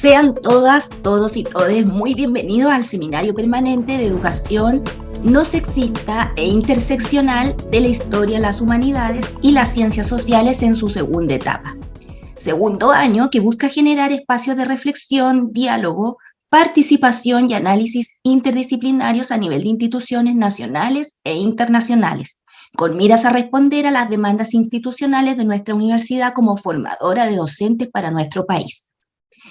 Sean todas, todos y todes muy bienvenidos al Seminario Permanente de Educación No Sexista e Interseccional de la Historia, las Humanidades y las Ciencias Sociales en su segunda etapa. Segundo año que busca generar espacios de reflexión, diálogo, participación y análisis interdisciplinarios a nivel de instituciones nacionales e internacionales, con miras a responder a las demandas institucionales de nuestra universidad como formadora de docentes para nuestro país.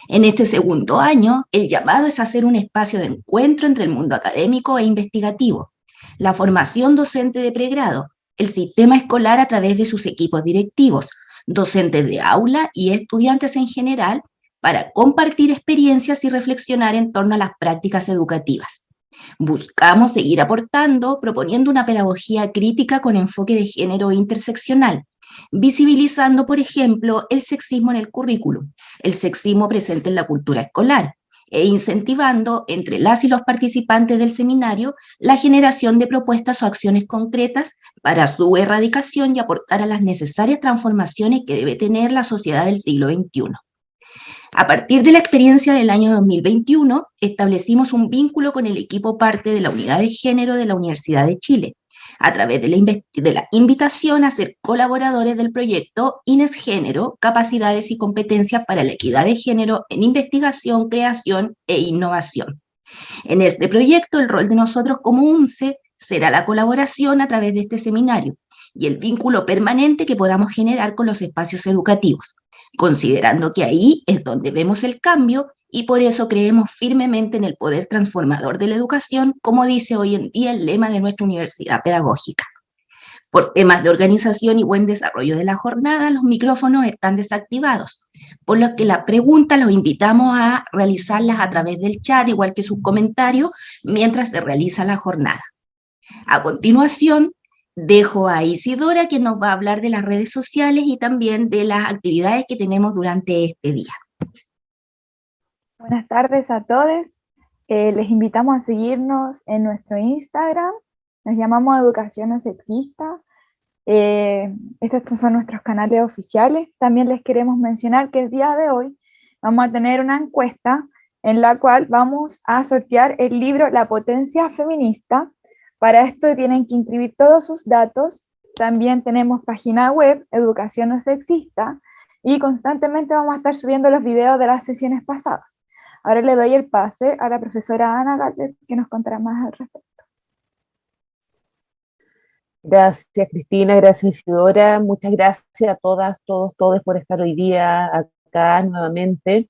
En este segundo año, el llamado es hacer un espacio de encuentro entre el mundo académico e investigativo, la formación docente de pregrado, el sistema escolar a través de sus equipos directivos, docentes de aula y estudiantes en general, para compartir experiencias y reflexionar en torno a las prácticas educativas. Buscamos seguir aportando, proponiendo una pedagogía crítica con enfoque de género interseccional, visibilizando, por ejemplo, el sexismo en el currículum, el sexismo presente en la cultura escolar, e incentivando entre las y los participantes del seminario la generación de propuestas o acciones concretas para su erradicación y aportar a las necesarias transformaciones que debe tener la sociedad del siglo XXI. A partir de la experiencia del año 2021, establecimos un vínculo con el equipo parte de la Unidad de Género de la Universidad de Chile, a través de la invitación a ser colaboradores del proyecto INES Género, Capacidades y Competencias para la Equidad de Género en Investigación, Creación e Innovación. En este proyecto, el rol de nosotros como UNCE será la colaboración a través de este seminario y el vínculo permanente que podamos generar con los espacios educativos, considerando que ahí es donde vemos el cambio y por eso creemos firmemente en el poder transformador de la educación, como dice hoy en día el lema de nuestra universidad pedagógica. Por temas de organización y buen desarrollo de la jornada, los micrófonos están desactivados, por lo que las preguntas los invitamos a realizarlas a través del chat, igual que sus comentarios, mientras se realiza la jornada. A continuación, dejo a Isidora, que nos va a hablar de las redes sociales y también de las actividades que tenemos durante este día. Buenas tardes a todos. Les invitamos a seguirnos en nuestro Instagram. Nos llamamos Educación No Sexista. Estos son nuestros canales oficiales. También les queremos mencionar que el día de hoy vamos a tener una encuesta en la cual vamos a sortear el libro La Potencia Feminista. Para esto tienen que inscribir todos sus datos. También tenemos página web, Educación No Sexista, y constantemente vamos a estar subiendo los videos de las sesiones pasadas. Ahora le doy el pase a la profesora Ana Galvez, que nos contará más al respecto. Gracias, Cristina, gracias, Isidora. Muchas gracias a todas, todos por estar hoy día acá nuevamente.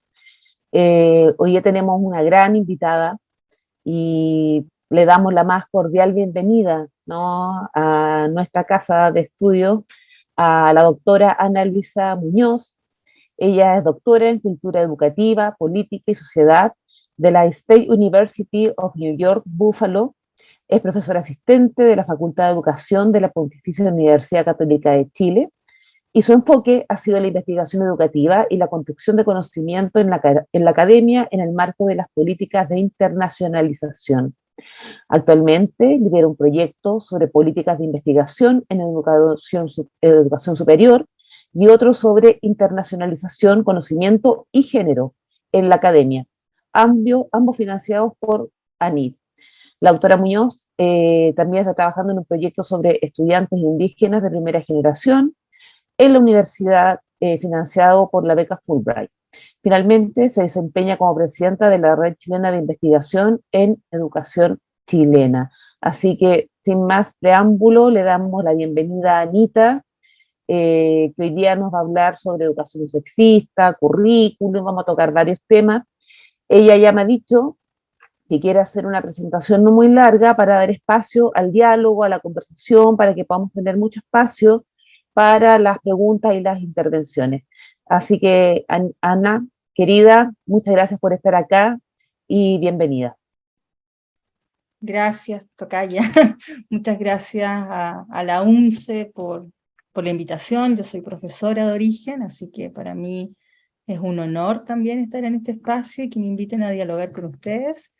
Hoy día tenemos una gran invitada y le damos la más cordial bienvenida, ¿no?, a nuestra casa de estudio, a la doctora Ana Luisa Muñoz. Ella es doctora en Cultura Educativa, Política y Sociedad de la State University of New York, Buffalo. Es profesora asistente de la Facultad de Educación de la Pontificia Universidad Católica de Chile y su enfoque ha sido la investigación educativa y la construcción de conocimiento en la academia en el marco de las políticas de internacionalización. Actualmente lidera un proyecto sobre políticas de investigación en educación superior y otro sobre internacionalización, conocimiento y género en la academia, ambos financiados por ANID. La doctora Muñoz también está trabajando en un proyecto sobre estudiantes indígenas de primera generación en la universidad financiado por la beca Fulbright. Finalmente, se desempeña como presidenta de la Red Chilena de Investigación en Educación Chilena. Así que, sin más preámbulo, le damos la bienvenida a Anita, que hoy día nos va a hablar sobre educación sexista, currículum, vamos a tocar varios temas. Ella ya me ha dicho que quiere hacer una presentación no muy larga para dar espacio al diálogo, a la conversación, para que podamos tener mucho espacio para las preguntas y las intervenciones. Así que, Ana, querida, muchas gracias por estar acá y bienvenida. Gracias, tocaya. Muchas gracias a la UNCE por la invitación. Yo soy profesora de origen, así que para mí es un honor también estar en este espacio y que me inviten a dialogar con ustedes.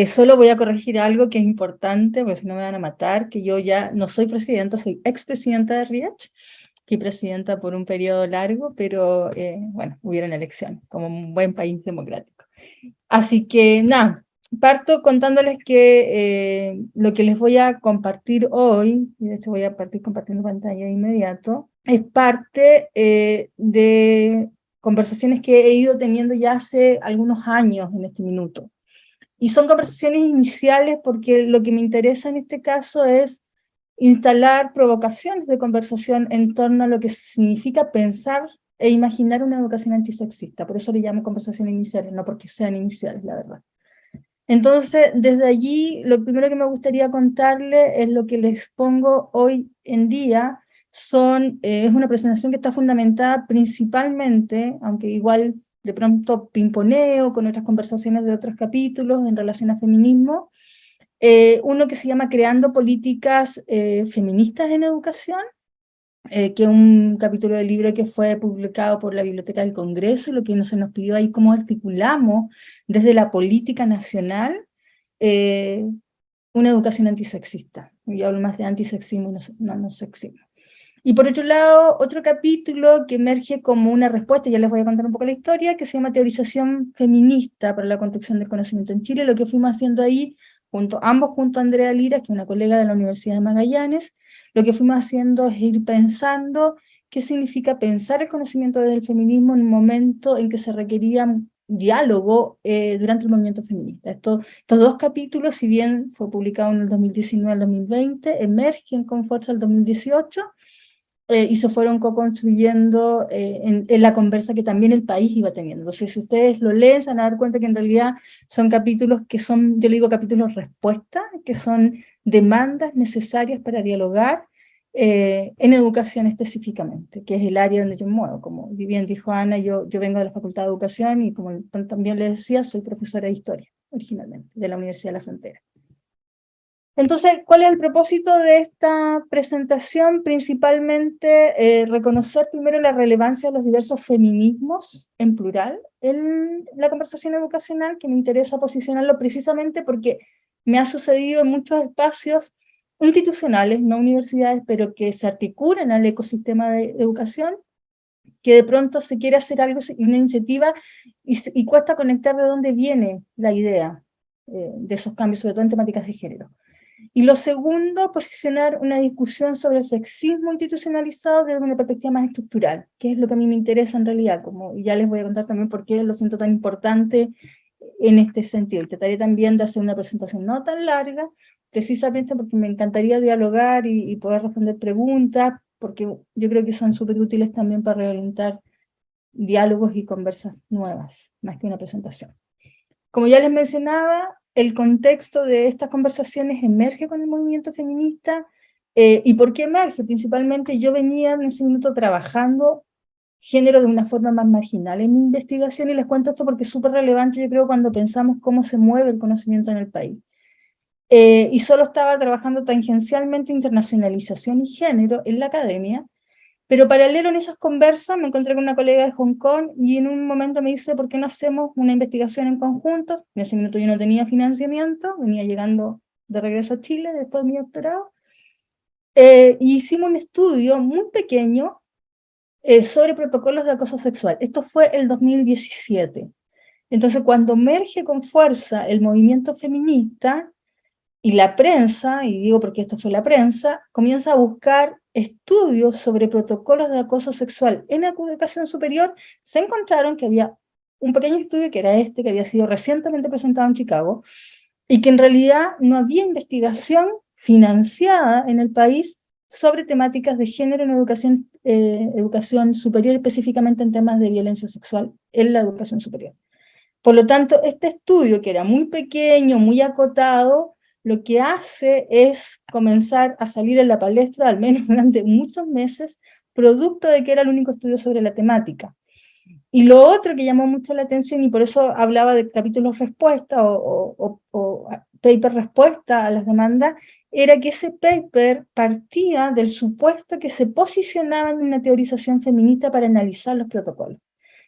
Solo voy a corregir algo que es importante, porque si no me van a matar, que yo ya no soy presidenta, soy expresidenta de RIACH, fui presidenta por un periodo largo, pero bueno, hubieron elecciones, como un buen país democrático. Así que nada, parto contándoles que lo que les voy a compartir hoy, y de hecho voy a partir compartiendo pantalla de inmediato, es parte de conversaciones que he ido teniendo ya hace algunos años en este minuto. Y son conversaciones iniciales porque lo que me interesa en este caso es instalar provocaciones de conversación en torno a lo que significa pensar e imaginar una educación antisexista. Por eso le llamo conversaciones iniciales, no porque sean iniciales, la verdad. Entonces, desde allí, lo primero que me gustaría contarle es lo que les expongo hoy en día. Es una presentación que está fundamentada principalmente, aunque igual de pronto pimponeo con otras conversaciones de otros capítulos en relación a feminismo, uno que se llama Creando Políticas Feministas en Educación, que es un capítulo del libro que fue publicado por la Biblioteca del Congreso, y lo que se nos pidió ahí cómo articulamos desde la política nacional una educación antisexista. Yo hablo más de antisexismo, no sexismo. Y por otro lado, otro capítulo que emerge como una respuesta, ya les voy a contar un poco la historia, que se llama Teorización Feminista para la Construcción del Conocimiento en Chile. Lo que fuimos haciendo ahí, ambos junto a Andrea Lira, que es una colega de la Universidad de Magallanes, lo que fuimos haciendo es ir pensando qué significa pensar el conocimiento desde el feminismo en un momento en que se requería diálogo durante el movimiento feminista. Estos dos capítulos, si bien fue publicado en el 2019 al 2020, emergen con fuerza el 2018, y se fueron co-construyendo en la conversa que también el país iba teniendo. Entonces, si ustedes lo leen, se van a dar cuenta que en realidad son capítulos que son, yo le digo capítulos respuesta, que son demandas necesarias para dialogar en educación específicamente, que es el área donde yo me muevo. Como bien dijo Ana, yo vengo de la Facultad de Educación y como también les decía, soy profesora de Historia, originalmente, de la Universidad de la Frontera. Entonces, ¿cuál es el propósito de esta presentación? Principalmente reconocer primero la relevancia de los diversos feminismos en plural en la conversación educacional, que me interesa posicionarlo precisamente porque me ha sucedido en muchos espacios institucionales, no universidades, pero que se articulan al ecosistema de educación, que de pronto se quiere hacer algo, una iniciativa, y cuesta conectar de dónde viene la idea de esos cambios, sobre todo en temáticas de género. Y lo segundo, posicionar una discusión sobre el sexismo institucionalizado desde una perspectiva más estructural, que es lo que a mí me interesa en realidad, y ya les voy a contar también por qué lo siento tan importante en este sentido. Y trataré también de hacer una presentación no tan larga, precisamente porque me encantaría dialogar y poder responder preguntas, porque yo creo que son súper útiles también para reorientar diálogos y conversas nuevas, más que una presentación. Como ya les mencionaba, el contexto de estas conversaciones emerge con el movimiento feminista. ¿Y por qué emerge? Principalmente yo venía en ese minuto trabajando género de una forma más marginal en mi investigación, y les cuento esto porque es súper relevante, yo creo, cuando pensamos cómo se mueve el conocimiento en el país. Y solo estaba trabajando tangencialmente internacionalización y género en la academia, pero paralelo en esas conversas me encontré con una colega de Hong Kong y en un momento me dice, ¿por qué no hacemos una investigación en conjunto? En ese minuto yo no tenía financiamiento, venía llegando de regreso a Chile después de mi doctorado. Y hicimos un estudio muy pequeño sobre protocolos de acoso sexual. Esto fue el 2017. Entonces, cuando emerge con fuerza el movimiento feminista, y la prensa, y digo porque esto fue la prensa, comienza a buscar estudios sobre protocolos de acoso sexual en educación superior, se encontraron que había un pequeño estudio, que era este, que había sido recientemente presentado en Chicago, y que en realidad no había investigación financiada en el país sobre temáticas de género en educación superior, específicamente en temas de violencia sexual en la educación superior. Por lo tanto, este estudio, que era muy pequeño, muy acotado, lo que hace es comenzar a salir en la palestra, al menos durante muchos meses, producto de que era el único estudio sobre la temática. Y lo otro que llamó mucho la atención, y por eso hablaba de capítulos respuesta o paper respuesta a las demandas, era que ese paper partía del supuesto que se posicionaba en una teorización feminista para analizar los protocolos.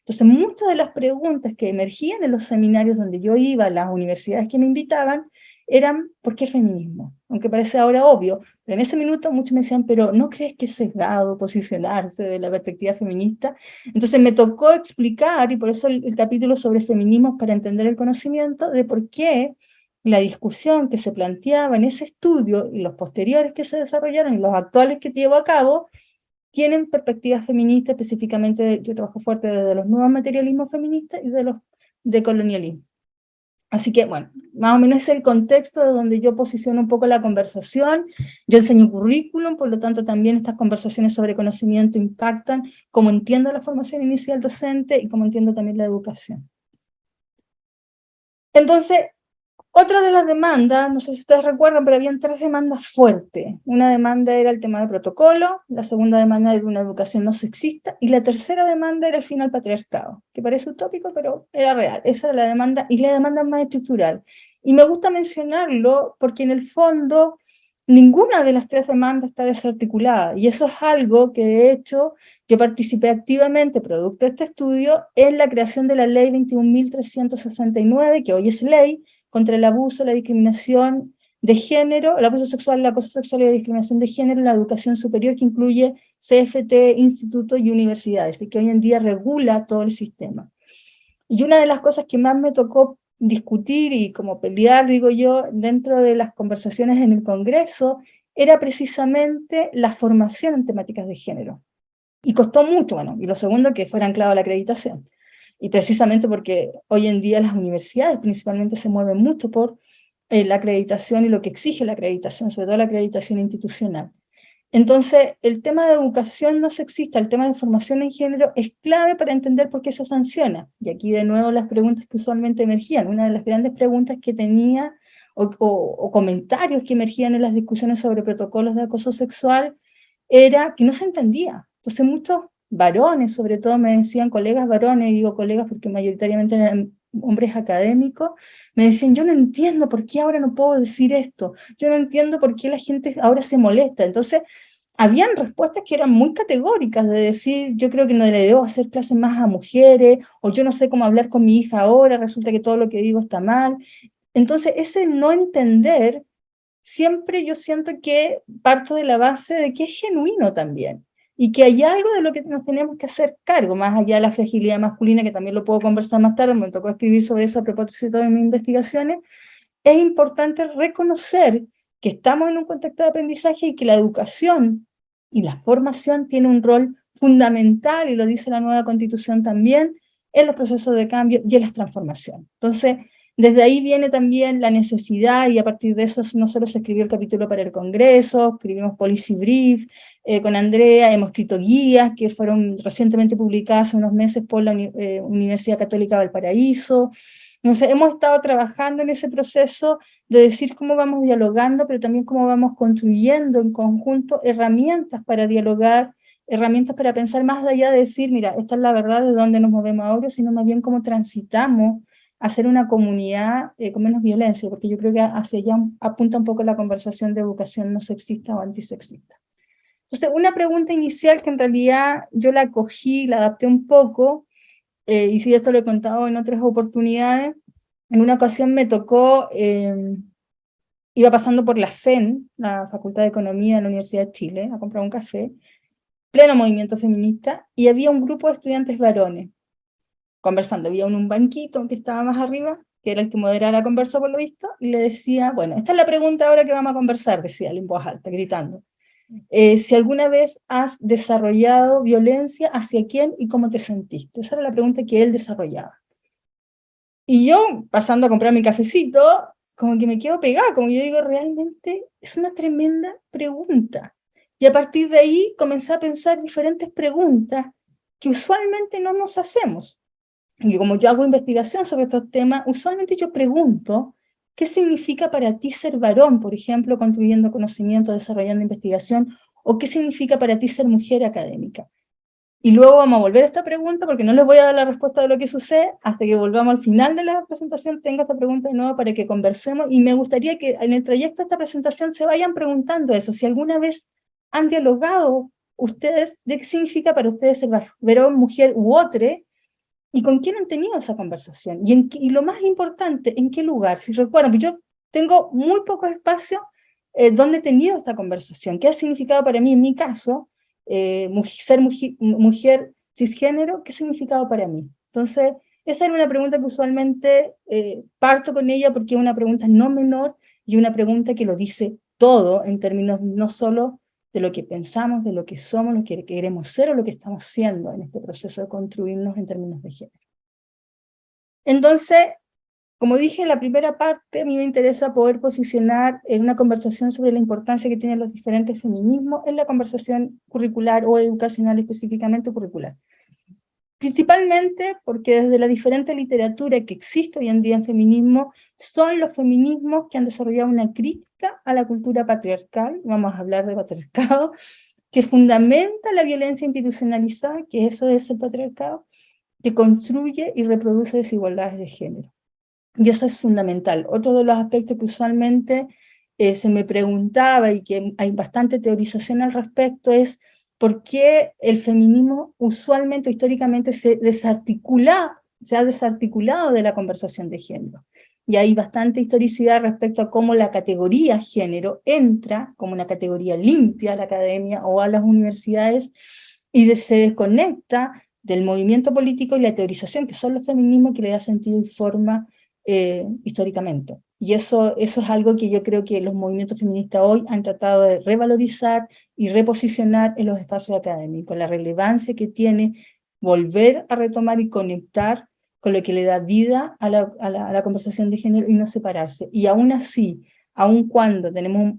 Entonces, muchas de las preguntas que emergían en los seminarios donde yo iba, las universidades que me invitaban, eran ¿por qué feminismo? Aunque parece ahora obvio, pero en ese minuto muchos me decían, pero ¿no crees que es sesgado posicionarse de la perspectiva feminista? Entonces me tocó explicar, y por eso el capítulo sobre feminismo para entender el conocimiento, de por qué la discusión que se planteaba en ese estudio, y los posteriores que se desarrollaron, y los actuales que llevo a cabo, tienen perspectivas feministas, específicamente yo trabajo fuerte desde los nuevos materialismos feministas y de los de colonialismo. Así que, bueno, más o menos es el contexto de donde yo posiciono un poco la conversación. Yo enseño currículum, por lo tanto también estas conversaciones sobre conocimiento impactan cómo entiendo la formación inicial docente y cómo entiendo también la educación. Entonces, otra de las demandas, no sé si ustedes recuerdan, pero habían 3 demandas fuertes. Una demanda era el tema del protocolo, la segunda demanda era una educación no sexista, y la tercera demanda era el fin al patriarcado, que parece utópico, pero era real. Esa era la demanda, y la demanda más estructural. Y me gusta mencionarlo porque en el fondo ninguna de las 3 demandas está desarticulada, y eso es algo que de hecho yo participé activamente, producto de este estudio, en la creación de la ley 21.369, que hoy es ley, contra el abuso, la discriminación de género, el abuso sexual, el acoso sexual y la discriminación de género en la educación superior, que incluye CFT, institutos y universidades, y que hoy en día regula todo el sistema. Y una de las cosas que más me tocó discutir y como pelear, digo yo, dentro de las conversaciones en el Congreso, era precisamente la formación en temáticas de género. Y costó mucho, bueno, y lo segundo, que fuera anclado a la acreditación. Y precisamente porque hoy en día las universidades principalmente se mueven mucho por la acreditación y lo que exige la acreditación, sobre todo la acreditación institucional. Entonces, el tema de educación no sexista, el tema de formación en género, es clave para entender por qué se sanciona. Y aquí de nuevo las preguntas que usualmente emergían. Una de las grandes preguntas que tenía, o comentarios que emergían en las discusiones sobre protocolos de acoso sexual, era que no se entendía. Entonces muchos varones, sobre todo me decían, colegas varones, y digo colegas porque mayoritariamente eran hombres académicos, me decían, yo no entiendo por qué ahora no puedo decir esto, yo no entiendo por qué la gente ahora se molesta. Entonces, habían respuestas que eran muy categóricas, de decir, yo creo que no le debo hacer clases más a mujeres, o yo no sé cómo hablar con mi hija ahora, resulta que todo lo que digo está mal. Entonces, ese no entender, siempre yo siento que parto de la base de que es genuino también, y que hay algo de lo que nos tenemos que hacer cargo, más allá de la fragilidad masculina, que también lo puedo conversar más tarde, me tocó escribir sobre eso a propósito de mis investigaciones. Es importante reconocer que estamos en un contexto de aprendizaje y que la educación y la formación tiene un rol fundamental, y lo dice la nueva Constitución también, en los procesos de cambio y en las transformaciones. Entonces, desde ahí viene también la necesidad, y a partir de eso no solo se escribió el capítulo para el Congreso, escribimos Policy Brief, con Andrea hemos escrito guías que fueron recientemente publicadas hace unos meses por la Universidad Católica Valparaíso. Entonces hemos estado trabajando en ese proceso de decir cómo vamos dialogando, pero también cómo vamos construyendo en conjunto herramientas para dialogar, herramientas para pensar más allá de decir, mira, esta es la verdad de dónde nos movemos ahora, sino más bien cómo transitamos a ser una comunidad con menos violencia, porque yo creo que hacia allá apunta un poco la conversación de educación no sexista o antisexista. Entonces, una pregunta inicial que en realidad yo la cogí, la adapté un poco, y sí, esto lo he contado en otras oportunidades. En una ocasión me tocó, iba pasando por la FEN, la Facultad de Economía de la Universidad de Chile, a comprar un café, pleno movimiento feminista, y había un grupo de estudiantes varones conversando. Había un banquito que estaba más arriba, que era el que moderaba la conversa por lo visto, y le decía, bueno, esta es la pregunta ahora que vamos a conversar, decía él en voz alta, gritando. Si alguna vez has desarrollado violencia, ¿hacia quién y cómo te sentiste? Esa era la pregunta que él desarrollaba. Y yo, pasando a comprar mi cafecito, como que me quedo pegada, como yo digo, realmente es una tremenda pregunta. Y a partir de ahí comencé a pensar diferentes preguntas que usualmente no nos hacemos. Y como yo hago investigación sobre estos temas, usualmente yo pregunto, ¿qué significa para ti ser varón, por ejemplo, construyendo conocimiento, desarrollando investigación? ¿O qué significa para ti ser mujer académica? Y luego vamos a volver a esta pregunta, porque no les voy a dar la respuesta de lo que sucede, hasta que volvamos al final de la presentación, tengo esta pregunta de nuevo para que conversemos, y me gustaría que en el trayecto de esta presentación se vayan preguntando eso, si alguna vez han dialogado ustedes de qué significa para ustedes ser varón, mujer u otro, y con quién han tenido esa conversación, y lo más importante, en qué lugar. Si recuerdan, yo tengo muy poco espacio donde he tenido esta conversación. ¿Qué ha significado para mí, en mi caso, ser mujer cisgénero? ¿Qué ha significado para mí? Entonces, esa era una pregunta que usualmente parto con ella porque es una pregunta no menor y una pregunta que lo dice todo en términos no solo de lo que pensamos, de lo que somos, lo que queremos ser o lo que estamos siendo en este proceso de construirnos en términos de género. Entonces, como dije en la primera parte, a mí me interesa poder posicionar en una conversación sobre la importancia que tienen los diferentes feminismos en la conversación curricular o educacional, específicamente curricular. Principalmente porque desde la diferente literatura que existe hoy en día en feminismo, son los feminismos que han desarrollado una crítica a la cultura patriarcal, vamos a hablar de patriarcado, que fundamenta la violencia institucionalizada, que eso es el patriarcado, que construye y reproduce desigualdades de género. Y eso es fundamental. Otro de los aspectos que usualmente se me preguntaba y que hay bastante teorización al respecto es por qué el feminismo usualmente, históricamente, se ha desarticulado de la conversación de género. Y hay bastante historicidad respecto a cómo la categoría género entra como una categoría limpia a la academia o a las universidades y se desconecta del movimiento político y la teorización, que son los feminismos, que le da sentido y forma históricamente. Y eso es algo que yo creo que los movimientos feministas hoy han tratado de revalorizar y reposicionar en los espacios académicos, la relevancia que tiene volver a retomar y conectar con lo que le da vida a la conversación de género y no separarse. Y aún así, aun cuando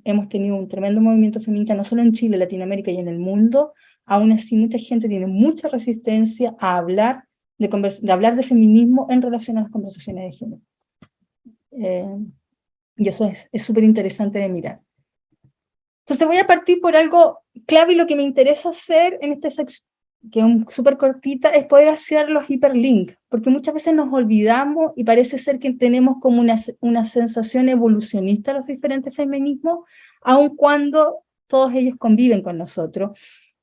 hemos tenido un tremendo movimiento feminista, no solo en Chile, Latinoamérica y en el mundo, aún así mucha gente tiene mucha resistencia a hablar de feminismo en relación a las conversaciones de género. Y eso es súper interesante de mirar. Entonces voy a partir por algo clave y lo que me interesa hacer en este sección, que es súper cortita, es poder hacer los hiperlinks, porque muchas veces nos olvidamos y parece ser que tenemos como una sensación evolucionista los diferentes feminismos, aun cuando todos ellos conviven con nosotros.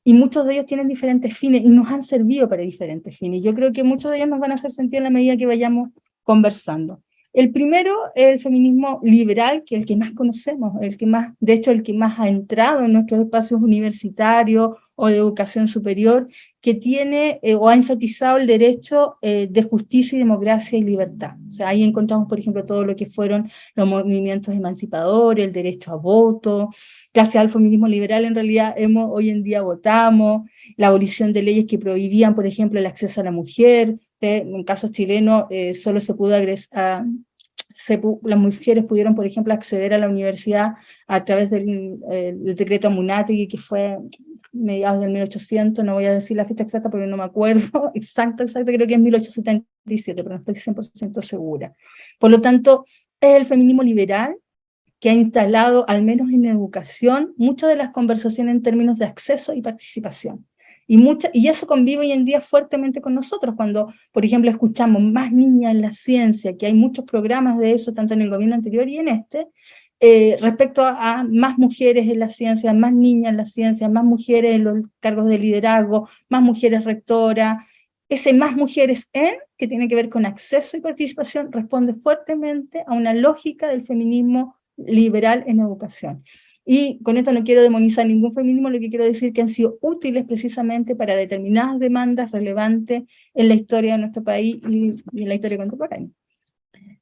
Y muchos de ellos tienen diferentes fines y nos han servido para diferentes fines. Yo creo que muchos de ellos nos van a hacer sentido en la medida que vayamos conversando. El primero es el feminismo liberal, que es el que más conocemos, de hecho el que más ha entrado en nuestros espacios universitarios o de educación superior, que tiene o ha enfatizado el derecho de justicia y democracia y libertad. O sea, ahí encontramos, por ejemplo, todo lo que fueron los movimientos emancipadores, el derecho a voto. Gracias al feminismo liberal, en realidad, hoy en día votamos, la abolición de leyes que prohibían, por ejemplo, el acceso a la mujer. En casos chilenos, solo se pudo las mujeres pudieron, por ejemplo, acceder a la universidad a través del decreto Munátegui, que fue mediados del 1800, no voy a decir la fecha exacta porque no me acuerdo, exacta, creo que es 1877, pero no estoy 100% segura. Por lo tanto, es el feminismo liberal que ha instalado, al menos en educación, muchas de las conversaciones en términos de acceso y participación. Y eso convive hoy en día fuertemente con nosotros, cuando, por ejemplo, escuchamos más niñas en la ciencia, que hay muchos programas de eso, tanto en el gobierno anterior y en este, respecto a más mujeres en la ciencia, más niñas en la ciencia, más mujeres en los cargos de liderazgo, más mujeres rectoras. Ese más mujeres que tiene que ver con acceso y participación, responde fuertemente a una lógica del feminismo liberal en educación. Y con esto no quiero demonizar ningún feminismo, lo que quiero decir es que han sido útiles precisamente para determinadas demandas relevantes en la historia de nuestro país y en la historia contemporánea.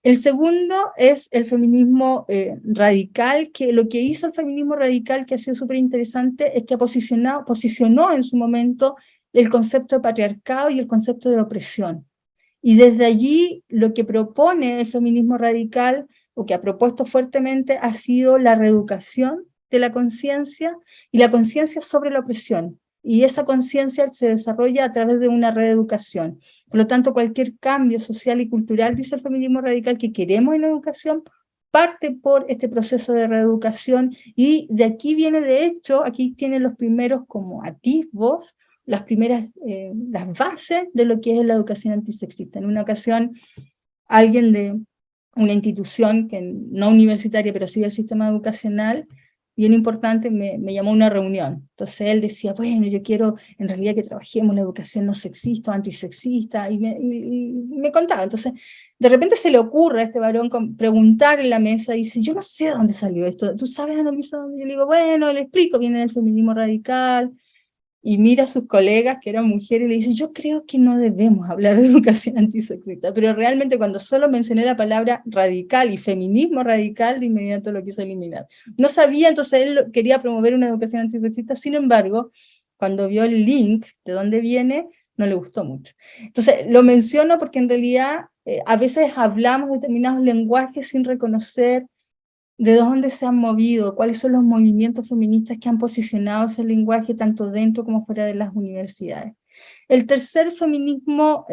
El segundo es el feminismo radical, que lo que hizo el feminismo radical, que ha sido súper interesante, es que posicionó en su momento el concepto de patriarcado y el concepto de opresión. Y desde allí lo que propone el feminismo radical, o que ha propuesto fuertemente, ha sido la reeducación de la conciencia y la conciencia sobre la opresión. Y esa conciencia se desarrolla a través de una reeducación. Por lo tanto, cualquier cambio social y cultural, dice el feminismo radical, que queremos en la educación, parte por este proceso de reeducación, y de aquí viene, de hecho, aquí tienen los primeros como atisbos, las bases de lo que es la educación antisexista. En una ocasión, alguien de una institución, que no universitaria, pero sí del sistema educacional, bien importante, me llamó a una reunión. Entonces él decía, bueno, yo quiero en realidad que trabajemos la educación no sexista o antisexista, y me contaba. Entonces, de repente se le ocurre a este varón preguntar en la mesa, y dice, yo no sé de dónde salió esto, ¿tú sabes, Annalisa? Yo le digo, bueno, le explico, viene del feminismo radical, y mira a sus colegas que eran mujeres y le dice, yo creo que no debemos hablar de educación antisexista, pero realmente cuando solo mencioné la palabra radical y feminismo radical, de inmediato lo quiso eliminar. No sabía, entonces él quería promover una educación antisexista, sin embargo, cuando vio el link de dónde viene, no le gustó mucho. Entonces, lo menciono porque en realidad a veces hablamos determinados lenguajes sin reconocer de dónde se han movido, cuáles son los movimientos feministas que han posicionado ese lenguaje tanto dentro como fuera de las universidades. El tercer feminismo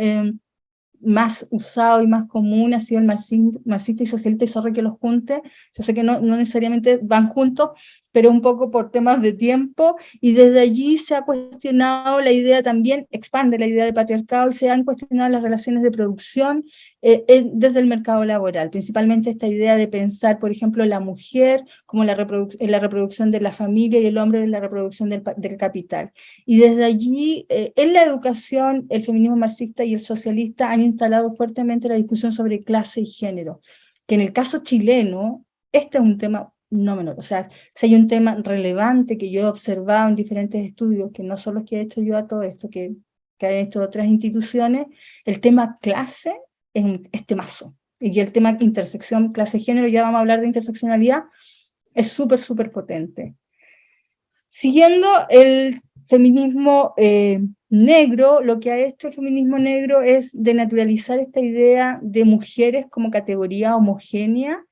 más usado y más común ha sido el marxista y socialista, y sorry que los junte, yo sé que no necesariamente van juntos, pero un poco por temas de tiempo, y desde allí se ha cuestionado la idea también, expande la idea de patriarcado, y se han cuestionado las relaciones de producción desde el mercado laboral, principalmente esta idea de pensar, por ejemplo, la mujer como en la reproducción de la familia y el hombre en la reproducción del capital. Y desde allí, en la educación, el feminismo marxista y el socialista han instalado fuertemente la discusión sobre clase y género, que en el caso chileno, este es un tema no menor. O sea, si hay un tema relevante que yo he observado en diferentes estudios, que no son los que he hecho yo a todo esto, que han hecho otras instituciones, el tema clase es temazo. Y el tema intersección, clase-género, ya vamos a hablar de interseccionalidad, es súper, súper potente. Siguiendo el feminismo negro, lo que ha hecho el feminismo negro es denaturalizar esta idea de mujeres como categoría homogénea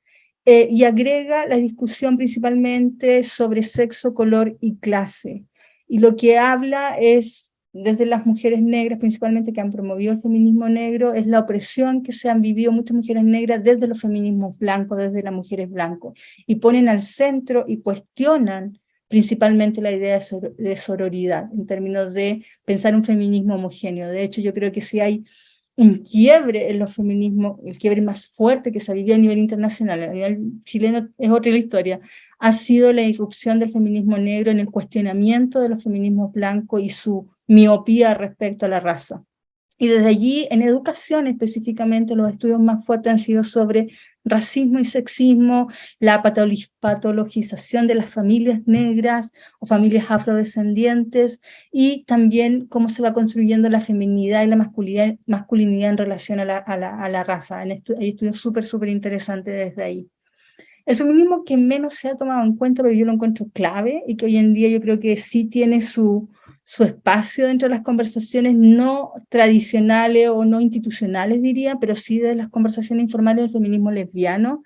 y agrega la discusión principalmente sobre sexo, color y clase. Y lo que habla es, desde las mujeres negras principalmente que han promovido el feminismo negro, es la opresión que se han vivido muchas mujeres negras desde los feminismos blancos, desde las mujeres blancas, y ponen al centro y cuestionan principalmente la idea de sororidad, en términos de pensar un feminismo homogéneo. De hecho, yo creo que si hay un quiebre en los feminismos, el quiebre más fuerte que se ha vivido a nivel internacional, a nivel chileno es otra la historia, ha sido la irrupción del feminismo negro en el cuestionamiento de los feminismos blancos y su miopía respecto a la raza. Y desde allí, en educación específicamente, los estudios más fuertes han sido sobre racismo y sexismo, la patologización de las familias negras o familias afrodescendientes, y también cómo se va construyendo la feminidad y la masculinidad en relación a la raza. Hay estudios súper, súper interesantes desde ahí. El feminismo que menos se ha tomado en cuenta, pero yo lo encuentro clave, y que hoy en día yo creo que sí tiene su espacio dentro de las conversaciones no tradicionales o no institucionales, diría, pero sí de las conversaciones informales del feminismo lesbiano,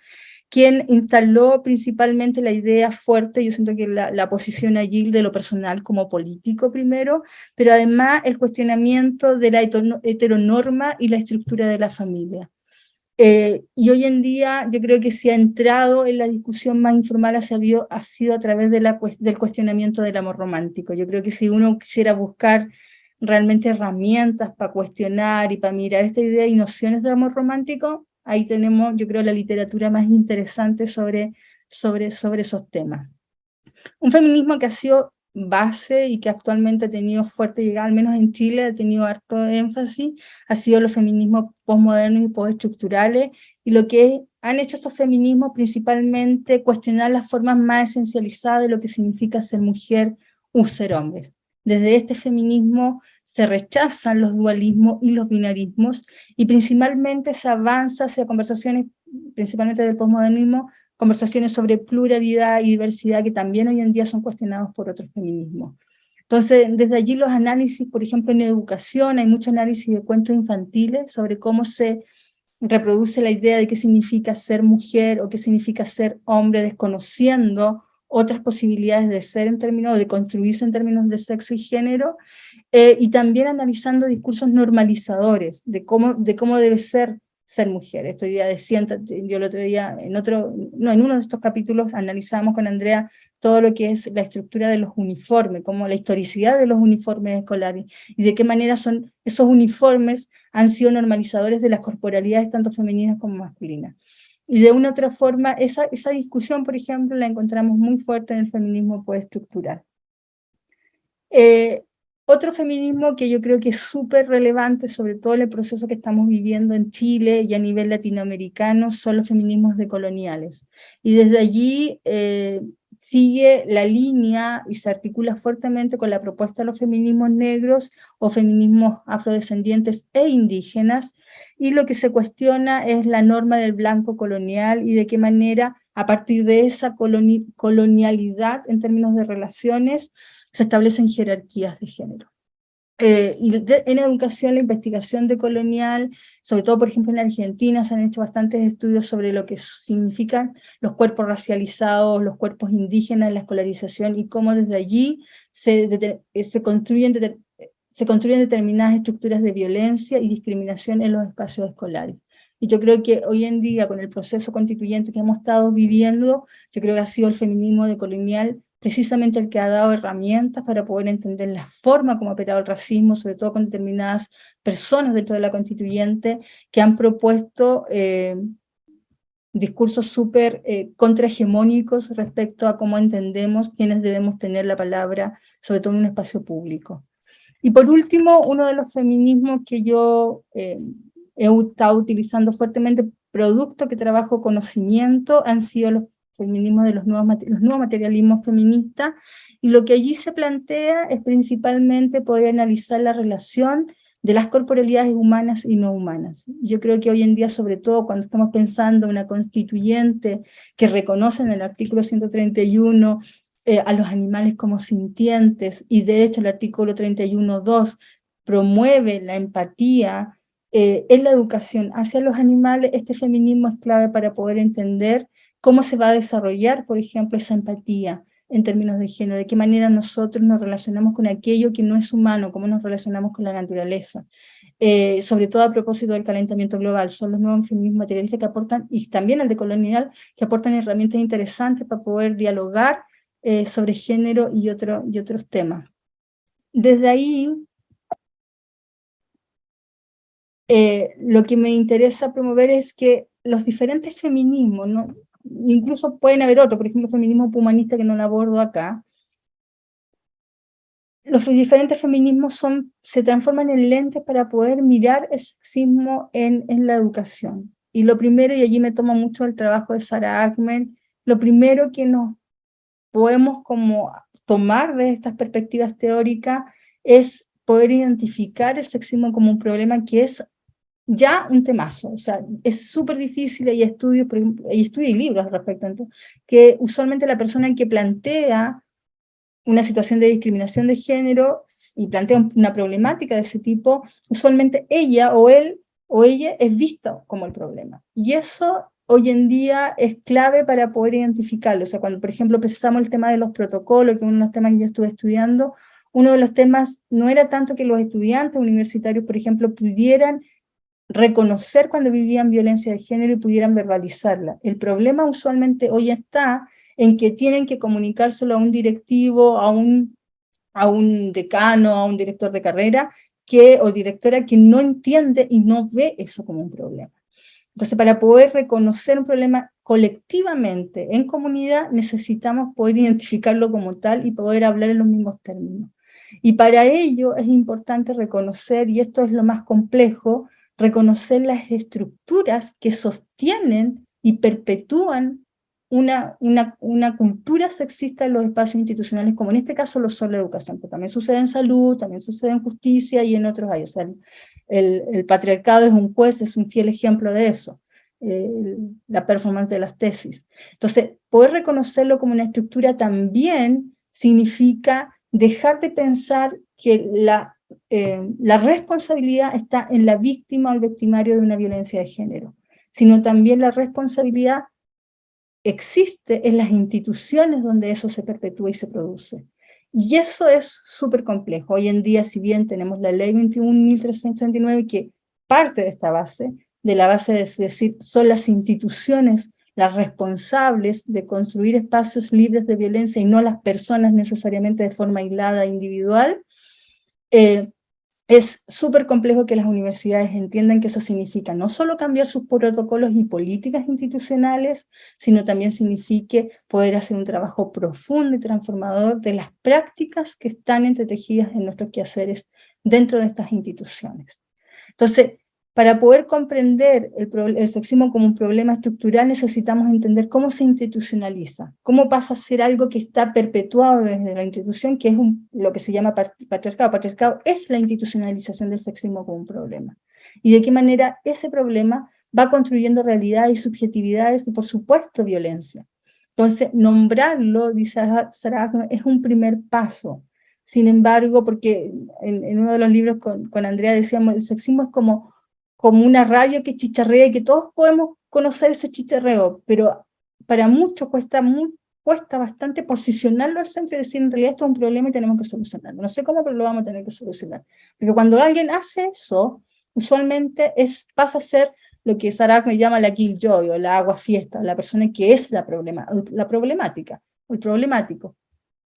quien instaló principalmente la idea fuerte, yo siento que la posición allí de lo personal como político primero, pero además el cuestionamiento de la heteronorma y la estructura de la familia. Y hoy en día yo creo que se ha entrado en la discusión más informal, ha sido a través del cuestionamiento del amor romántico. Yo creo que si uno quisiera buscar realmente herramientas para cuestionar y para mirar esta idea y nociones de amor romántico, ahí tenemos, yo creo, la literatura más interesante sobre esos temas. Un feminismo que ha sido base y que actualmente ha tenido fuerte llegada, al menos en Chile, ha tenido harto énfasis, ha sido los feminismos postmodernos y postestructurales, y lo que han hecho estos feminismos principalmente cuestionar las formas más esencializadas de lo que significa ser mujer o ser hombre. Desde este feminismo se rechazan los dualismos y los binarismos, y principalmente se avanza hacia conversaciones, principalmente del postmodernismo, conversaciones sobre pluralidad y diversidad que también hoy en día son cuestionados por otros feminismos. Entonces, desde allí los análisis, por ejemplo, en educación, hay mucho análisis de cuentos infantiles sobre cómo se reproduce la idea de qué significa ser mujer o qué significa ser hombre, desconociendo otras posibilidades de ser en términos, de construirse en términos de sexo y género, y también analizando discursos normalizadores de cómo debe ser mujer. Esta idea de siéntate, yo el otro día, en uno de estos capítulos analizamos con Andrea todo lo que es la estructura de los uniformes, como la historicidad de los uniformes escolares, y de qué manera esos uniformes han sido normalizadores de las corporalidades tanto femeninas como masculinas. Y de una u otra forma, esa discusión, por ejemplo, la encontramos muy fuerte en el feminismo postestructural. Otro feminismo que yo creo que es súper relevante, sobre todo en el proceso que estamos viviendo en Chile y a nivel latinoamericano, son los feminismos decoloniales. Y desde allí sigue la línea y se articula fuertemente con la propuesta de los feminismos negros o feminismos afrodescendientes e indígenas, y lo que se cuestiona es la norma del blanco colonial y de qué manera, a partir de esa colonialidad en términos de relaciones, se establecen jerarquías de género. En educación, la investigación decolonial, sobre todo, por ejemplo, en la Argentina, se han hecho bastantes estudios sobre lo que significan los cuerpos racializados, los cuerpos indígenas en la escolarización, y cómo desde allí se construyen determinadas estructuras de violencia y discriminación en los espacios escolares. Y yo creo que hoy en día, con el proceso constituyente que hemos estado viviendo, yo creo que ha sido el feminismo decolonial precisamente el que ha dado herramientas para poder entender la forma como ha operado el racismo, sobre todo con determinadas personas dentro de la constituyente, que han propuesto discursos súper contrahegemónicos respecto a cómo entendemos quiénes debemos tener la palabra, sobre todo en un espacio público. Y por último, uno de los feminismos que yo he estado utilizando fuertemente, producto que trabajo conocimiento, han sido los feminismos de los nuevos materialismos feministas, y lo que allí se plantea es principalmente poder analizar la relación de las corporalidades humanas y no humanas. Yo creo que hoy en día, sobre todo cuando estamos pensando en una constituyente que reconoce en el artículo 131 a los animales como sintientes, y de hecho el artículo 31.2 promueve la empatía en la educación hacia los animales, este feminismo es clave para poder entender cómo se va a desarrollar, por ejemplo, esa empatía en términos de género, de qué manera nosotros nos relacionamos con aquello que no es humano, cómo nos relacionamos con la naturaleza. Sobre todo a propósito del calentamiento global, son los nuevos feminismos materialistas que aportan, y también el decolonial, que aportan herramientas interesantes para poder dialogar sobre género y otros temas. Desde ahí, lo que me interesa promover es que los diferentes feminismos, ¿no? Incluso pueden haber otros, por ejemplo, el feminismo humanista, que no lo abordo acá. Los diferentes feminismos se transforman en lentes para poder mirar el sexismo en la educación. Y lo primero, y allí me tomo mucho el trabajo de Sarah Ahmed, lo primero que nos podemos como tomar de estas perspectivas teóricas es poder identificar el sexismo como un problema que es ya un temazo, o sea, es súper difícil. Hay estudios, por ejemplo, hay estudios y libros al respecto, entonces, que usualmente la persona que plantea una situación de discriminación de género y plantea una problemática de ese tipo, usualmente ella o él o ella es vista como el problema. Y eso hoy en día es clave para poder identificarlo. O sea, cuando, por ejemplo, precisamos el tema de los protocolos, que es uno de los temas que yo estuve estudiando, uno de los temas no era tanto que los estudiantes universitarios, por ejemplo, pudieran reconocer cuando vivían violencia de género y pudieran verbalizarla. El problema usualmente hoy está en que tienen que comunicárselo a un directivo, a un decano, a un director de carrera o directora que no entiende y no ve eso como un problema. Entonces, para poder reconocer un problema colectivamente en comunidad, necesitamos poder identificarlo como tal y poder hablar en los mismos términos. Y para ello es importante reconocer, y esto es lo más complejo, reconocer las estructuras que sostienen y perpetúan una cultura sexista en los espacios institucionales, como en este caso lo son la educación, pero también sucede en salud, también sucede en justicia y en otros áreas. O sea, el patriarcado es un juez, es un fiel ejemplo de eso, la performance de las tesis. Entonces, poder reconocerlo como una estructura también significa dejar de pensar que la responsabilidad está en la víctima o el victimario de una violencia de género, sino también la responsabilidad existe en las instituciones donde eso se perpetúa y se produce. Y eso es súper complejo. Hoy en día, si bien tenemos la ley 21.369 que parte de esta base, de la base de decir, son las instituciones las responsables de construir espacios libres de violencia y no las personas necesariamente de forma aislada e individual, es súper complejo que las universidades entiendan que eso significa no solo cambiar sus protocolos y políticas institucionales, sino también signifique poder hacer un trabajo profundo y transformador de las prácticas que están entretejidas en nuestros quehaceres dentro de estas instituciones. Entonces, para poder comprender el sexismo como un problema estructural, necesitamos entender cómo se institucionaliza, cómo pasa a ser algo que está perpetuado desde la institución, que es lo que se llama patriarcado. Patriarcado es la institucionalización del sexismo como un problema. Y de qué manera ese problema va construyendo realidades y subjetividades y, por supuesto, violencia. Entonces, nombrarlo, dice Sarah Ackman, es un primer paso. Sin embargo, porque en uno de los libros con Andrea decíamos, el sexismo es como una radio que chicharrea y que todos podemos conocer ese chicharreo, pero para muchos cuesta bastante posicionarlo al centro y decir, en realidad esto es un problema y tenemos que solucionarlo. No sé cómo, pero lo vamos a tener que solucionar. Porque cuando alguien hace eso, usualmente pasa a ser lo que Sarah me llama la killjoy, o la agua fiesta, la persona que es la problemática, o el problemático.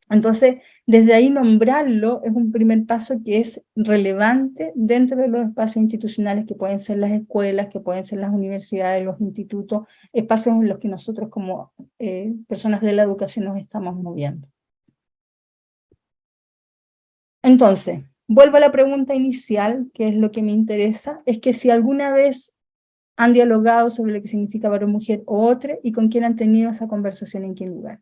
Entonces, desde ahí nombrarlo es un primer paso que es relevante dentro de los espacios institucionales que pueden ser las escuelas, que pueden ser las universidades, los institutos, espacios en los que nosotros como personas de la educación nos estamos moviendo. Entonces, vuelvo a la pregunta inicial, que es lo que me interesa, es que si alguna vez han dialogado sobre lo que significa varón, mujer o otro, y con quién han tenido esa conversación, en qué lugar.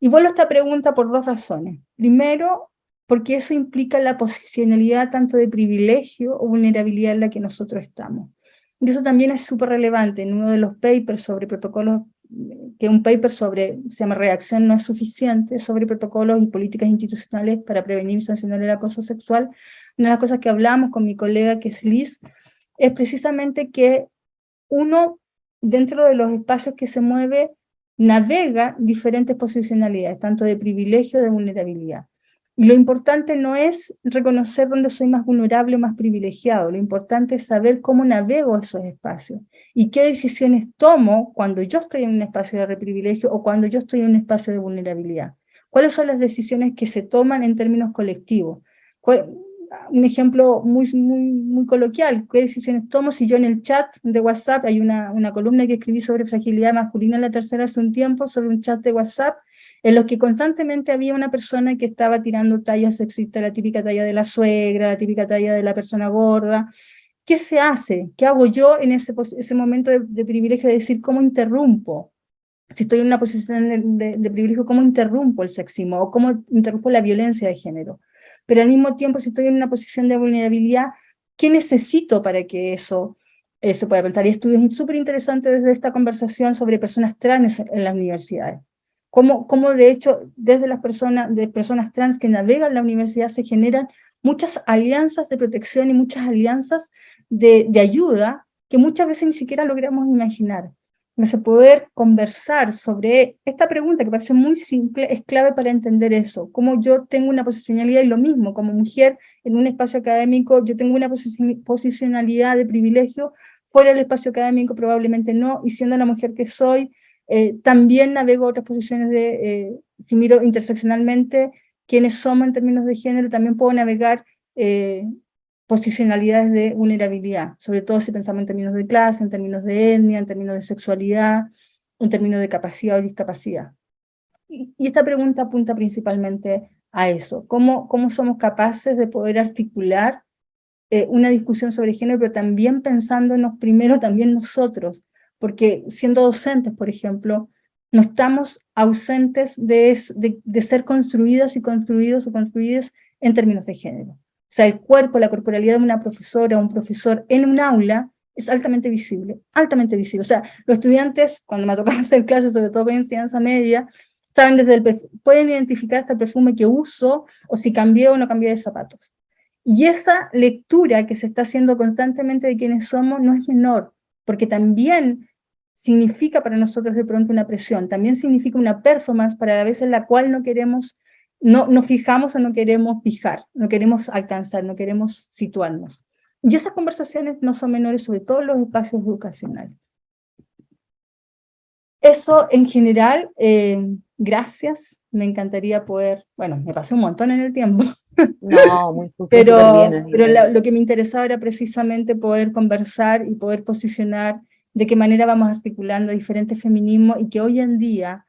Y vuelvo a esta pregunta por dos razones. Primero, porque eso implica la posicionalidad tanto de privilegio o vulnerabilidad en la que nosotros estamos. Y eso también es súper relevante. En uno de los papers sobre protocolos, que un paper se llama Reacción no es suficiente, sobre protocolos y políticas institucionales para prevenir y sancionar el acoso sexual, una de las cosas que hablamos con mi colega, que es Liz, es precisamente que uno, dentro de los espacios que se mueve, navega diferentes posicionalidades, tanto de privilegio, de vulnerabilidad. Y lo importante no es reconocer dónde soy más vulnerable o más privilegiado, lo importante es saber cómo navego esos espacios y qué decisiones tomo cuando yo estoy en un espacio de privilegio o cuando yo estoy en un espacio de vulnerabilidad. ¿Cuáles son las decisiones que se toman en términos colectivos? Un ejemplo muy coloquial, ¿qué decisiones tomo si yo en el chat de WhatsApp, hay una columna que escribí sobre fragilidad masculina en La Tercera hace un tiempo, sobre un chat de WhatsApp, en los que constantemente había una persona que estaba tirando tallas sexistas, la típica talla de la suegra, la típica talla de la persona gorda? ¿Qué se hace? ¿Qué hago yo en ese momento de privilegio de decir cómo interrumpo? Si estoy en una posición de privilegio, ¿cómo interrumpo el sexismo? ¿O cómo interrumpo la violencia de género? Pero al mismo tiempo, si estoy en una posición de vulnerabilidad, ¿qué necesito para que eso se pueda pensar? Y estudios súper interesantes desde esta conversación sobre personas trans en las universidades. Cómo de hecho, desde las personas trans que navegan la universidad se generan muchas alianzas de protección y muchas alianzas de ayuda que muchas veces ni siquiera logramos imaginar. Entonces, poder conversar sobre esta pregunta, que parece muy simple, es clave para entender eso. Cómo yo tengo una posicionalidad, y lo mismo, como mujer en un espacio académico, yo tengo una posicionalidad de privilegio, fuera del espacio académico probablemente no, y siendo la mujer que soy, también navego otras posiciones si miro interseccionalmente, quiénes somos en términos de género, también puedo navegar posicionalidades de vulnerabilidad, sobre todo si pensamos en términos de clase, en términos de etnia, en términos de sexualidad, en términos de capacidad o discapacidad. Y esta pregunta apunta principalmente a eso, ¿cómo somos capaces de poder articular una discusión sobre género, pero también pensándonos primero también nosotros, porque siendo docentes, por ejemplo, no estamos ausentes de ser construidas y construidos o construidas en términos de género. O sea, el cuerpo, la corporalidad de una profesora o un profesor en un aula es altamente visible, altamente visible. O sea, los estudiantes, cuando me ha tocado hacer clases, sobre todo en enseñanza media, saben pueden identificar hasta el perfume que uso, o si cambié o no cambié de zapatos. Y esa lectura que se está haciendo constantemente de quiénes somos no es menor, porque también significa para nosotros de pronto una presión, también significa una performance para la vez en la cual no queremos, no nos fijamos o no queremos fijar, no queremos alcanzar, no queremos situarnos. Y esas conversaciones no son menores, sobre todo en los espacios educacionales. Eso en general, gracias, me encantaría poder, bueno, me pasé un montón en el tiempo, No, muy justo, súper bien, Pero Anita. lo que me interesaba era precisamente poder conversar y poder posicionar de qué manera vamos articulando diferentes feminismos y que hoy en día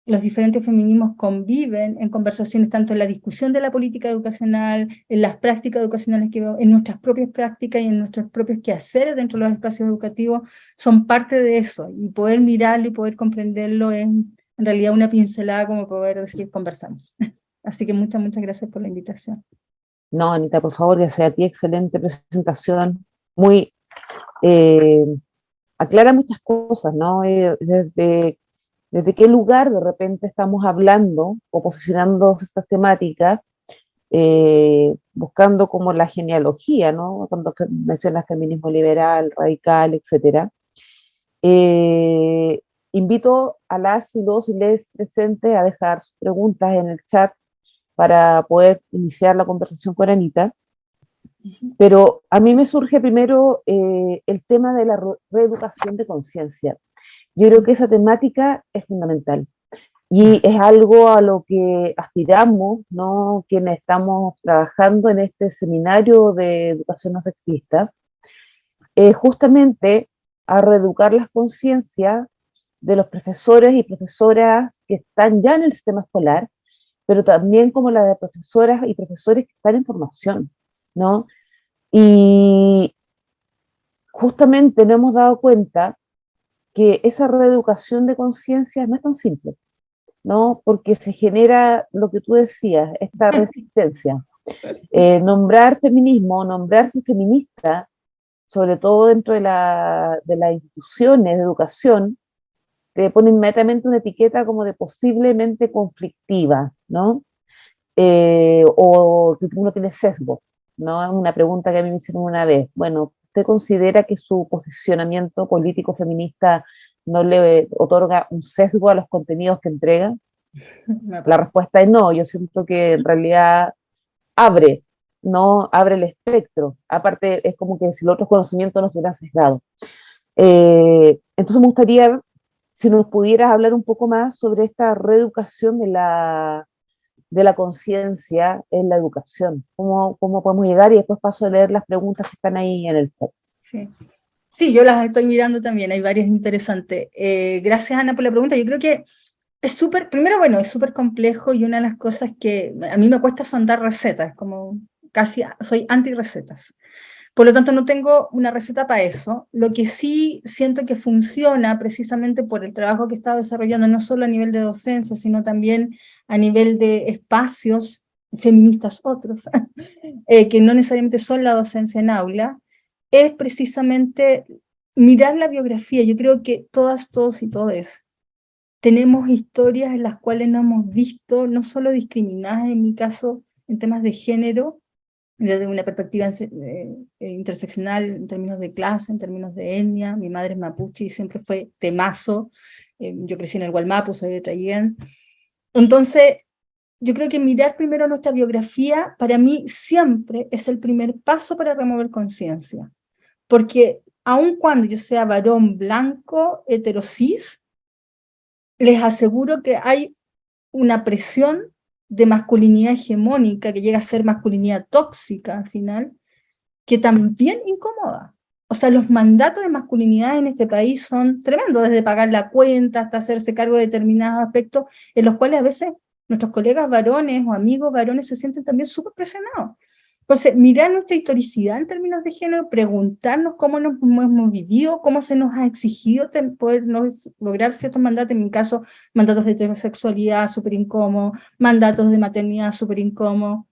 los diferentes feminismos conviven en conversaciones tanto en la discusión de la política educacional, en las prácticas educacionales que veo, en nuestras propias prácticas y en nuestros propios quehaceres dentro de los espacios educativos, son parte de eso, y poder mirarlo y poder comprenderlo es en realidad una pincelada como poder decir conversamos. Así que muchas, muchas gracias por la invitación. No, Anita, por favor, ya sea a ti, excelente presentación, muy, eh, aclara muchas cosas, ¿no? Desde qué lugar de repente estamos hablando o posicionando estas temáticas, buscando como la genealogía, ¿no? Cuando mencionas feminismo liberal, radical, etcétera. Eh, Invito a las y los y les presentes a dejar sus preguntas en el chat para poder iniciar la conversación con Anita. Pero a mí me surge primero el tema de la reeducación de conciencia. Yo creo que esa temática es fundamental y es algo a lo que aspiramos, ¿no? Quienes estamos trabajando en este seminario de educación no sexista, justamente a reeducar las conciencias de los profesores y profesoras que están ya en el sistema escolar, pero también como la de profesoras y profesores que están en formación, ¿no? Y justamente nos hemos dado cuenta que esa reeducación de conciencia no es tan simple, ¿no? Porque se genera lo que tú decías, esta resistencia. Nombrar feminismo, nombrarse feminista, sobre todo dentro de las instituciones de educación, te pone inmediatamente una etiqueta como de posiblemente conflictiva, ¿no? O que uno tiene sesgo, ¿no? Es una pregunta que a mí me hicieron una vez. Bueno, ¿usted considera que su posicionamiento político feminista no le otorga un sesgo a los contenidos que entrega? La respuesta es no, yo siento que en realidad abre, no abre el espectro. Aparte, es como que si los otros conocimientos no estuvieran sesgados. Entonces me gustaría si nos pudieras hablar un poco más sobre esta reeducación de la conciencia en la educación. ¿Cómo podemos llegar? Y después paso a leer las preguntas que están ahí en el chat. Sí. Sí, yo las estoy mirando también, hay varias interesantes. Gracias, Ana, por la pregunta. Yo creo que es súper, primero, bueno, es súper complejo y una de las cosas que a mí me cuesta son dar recetas, como casi soy anti-recetas. Por lo tanto, no tengo una receta para eso. Lo que sí siento que funciona precisamente por el trabajo que he estado desarrollando, no solo a nivel de docencia, sino también a nivel de espacios feministas otros, que no necesariamente son la docencia en aula, es precisamente mirar la biografía. Yo creo que todas, todos y todes tenemos historias en las cuales nos hemos visto no solo discriminadas, en mi caso, en temas de género, desde una perspectiva interseccional en términos de clase, en términos de etnia. Mi madre es mapuche y siempre fue temazo. Yo crecí en el Gualmapu, soy de Traiguén. Entonces, yo creo que mirar primero nuestra biografía, para mí siempre es el primer paso para remover conciencia. Porque aun cuando yo sea varón blanco, heterosis, les aseguro que hay una presión de masculinidad hegemónica que llega a ser masculinidad tóxica al final, que también incomoda. O sea, los mandatos de masculinidad en este país son tremendos, desde pagar la cuenta hasta hacerse cargo de determinados aspectos en los cuales a veces nuestros colegas varones o amigos varones se sienten también súper presionados. Entonces, mirar nuestra historicidad en términos de género, preguntarnos cómo nos hemos vivido, cómo se nos ha exigido poder lograr ciertos mandatos, en mi caso, mandatos de heterosexualidad súper incómodos, mandatos de maternidad súper incómodos,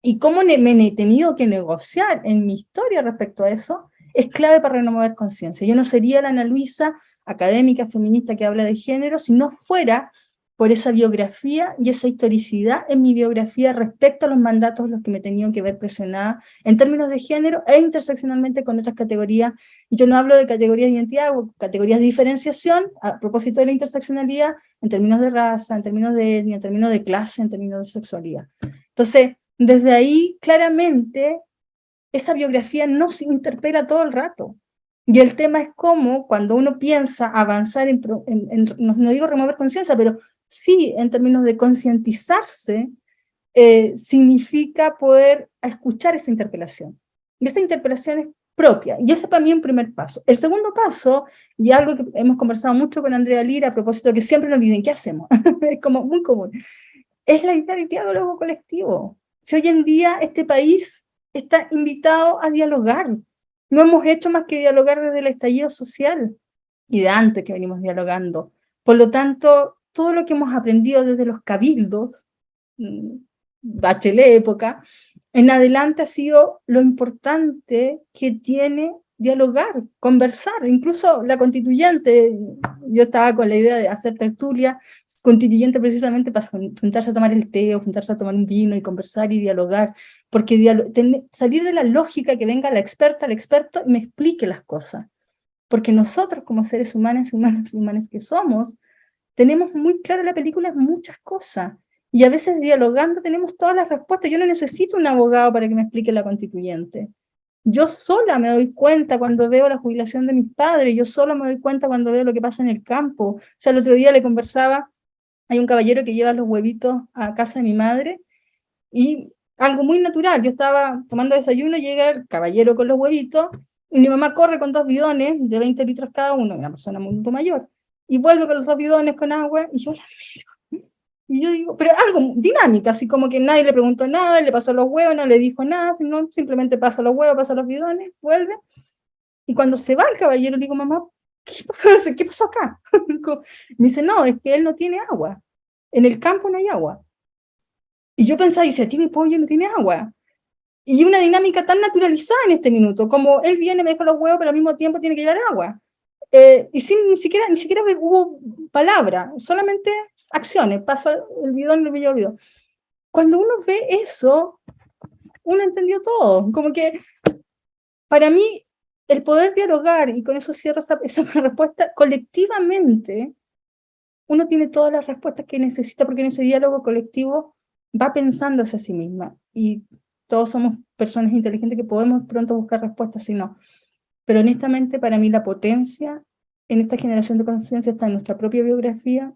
y cómo me he tenido que negociar en mi historia respecto a eso, es clave para renovar conciencia. Yo no sería la Ana Luisa, académica, feminista que habla de género, si no fuera por esa biografía y esa historicidad en mi biografía respecto a los mandatos los que me he tenido que ver presionada en términos de género e interseccionalmente con otras categorías. Y yo no hablo de categorías de identidad o categorías de diferenciación a propósito de la interseccionalidad en términos de raza, en términos de etnia, en términos de clase, en términos de sexualidad. Entonces, desde ahí, claramente, esa biografía no se interpela todo el rato. Y el tema es cómo, cuando uno piensa avanzar no digo remover conciencia, pero sí en términos de concientizarse significa poder escuchar esa interpelación. Y esa interpelación es propia, y ese para mí es un primer paso. El segundo paso, y algo que hemos conversado mucho con Andrea Lira, a propósito de que siempre nos dicen, ¿qué hacemos? Es como muy común, es la idea del diálogo colectivo. Si hoy en día este país está invitado a dialogar, no hemos hecho más que dialogar desde el estallido social, y de antes que venimos dialogando. Por lo tanto, todo lo que hemos aprendido desde los cabildos, Bachelet época, en adelante ha sido lo importante que tiene dialogar, conversar, incluso la constituyente, yo estaba con la idea de hacer tertulia constituyente precisamente para juntarse a tomar el té o juntarse a tomar un vino y conversar y dialogar, porque salir de la lógica que venga la experta, el experto y me explique las cosas, porque nosotros como seres humanos que somos, tenemos muy clara la película en muchas cosas, y a veces dialogando tenemos todas las respuestas. Yo no necesito un abogado para que me explique la constituyente. Yo sola me doy cuenta cuando veo la jubilación de mis padres, yo sola me doy cuenta cuando veo lo que pasa en el campo. O sea, el otro día le conversaba, hay un caballero que lleva los huevitos a casa de mi madre, y algo muy natural, yo estaba tomando desayuno, llega el caballero con los huevitos, y mi mamá corre con 2 bidones de 20 litros cada uno, una persona muy mayor, y vuelve con los 2 bidones con agua, y yo la miro. Y yo digo, pero algo dinámica, así como que nadie le preguntó nada, le pasó los huevos, no le dijo nada, sino simplemente pasa los huevos, pasa los bidones, vuelve. Y cuando se va el caballero, le digo, mamá, ¿qué pasó acá? Me dice, no, es que él no tiene agua. En el campo no hay agua. Y yo pensaba, dice, tiene pollo, no tiene agua. Y una dinámica tan naturalizada en este minuto, como él viene, me deja los huevos, pero al mismo tiempo tiene que llevar agua. Y ni siquiera hubo palabra, solamente acciones, pasa el bidón, el bidón. Cuando uno ve eso, uno entendió todo. Como que, para mí, el poder dialogar, y con eso cierro esa respuesta, colectivamente, uno tiene todas las respuestas que necesita, porque en ese diálogo colectivo va pensándose a sí misma, y todos somos personas inteligentes que podemos pronto buscar respuestas, si no. Pero honestamente, para mí la potencia en esta generación de conciencia está en nuestra propia biografía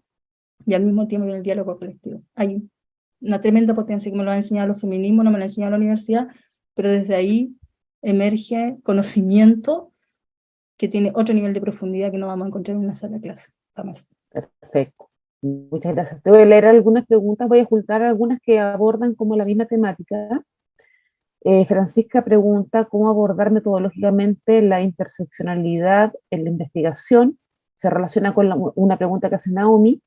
y al mismo tiempo en el diálogo colectivo. Hay una tremenda potencia que me lo han enseñado los feminismos, no me lo ha enseñado la universidad, pero desde ahí emerge conocimiento que tiene otro nivel de profundidad que no vamos a encontrar en una sala de clase, jamás. Perfecto. Muchas gracias. Te voy a leer algunas preguntas, voy a juntar algunas que abordan como la misma temática. Francisca pregunta cómo abordar metodológicamente la interseccionalidad en la investigación. Se relaciona con una pregunta que hace Naomi.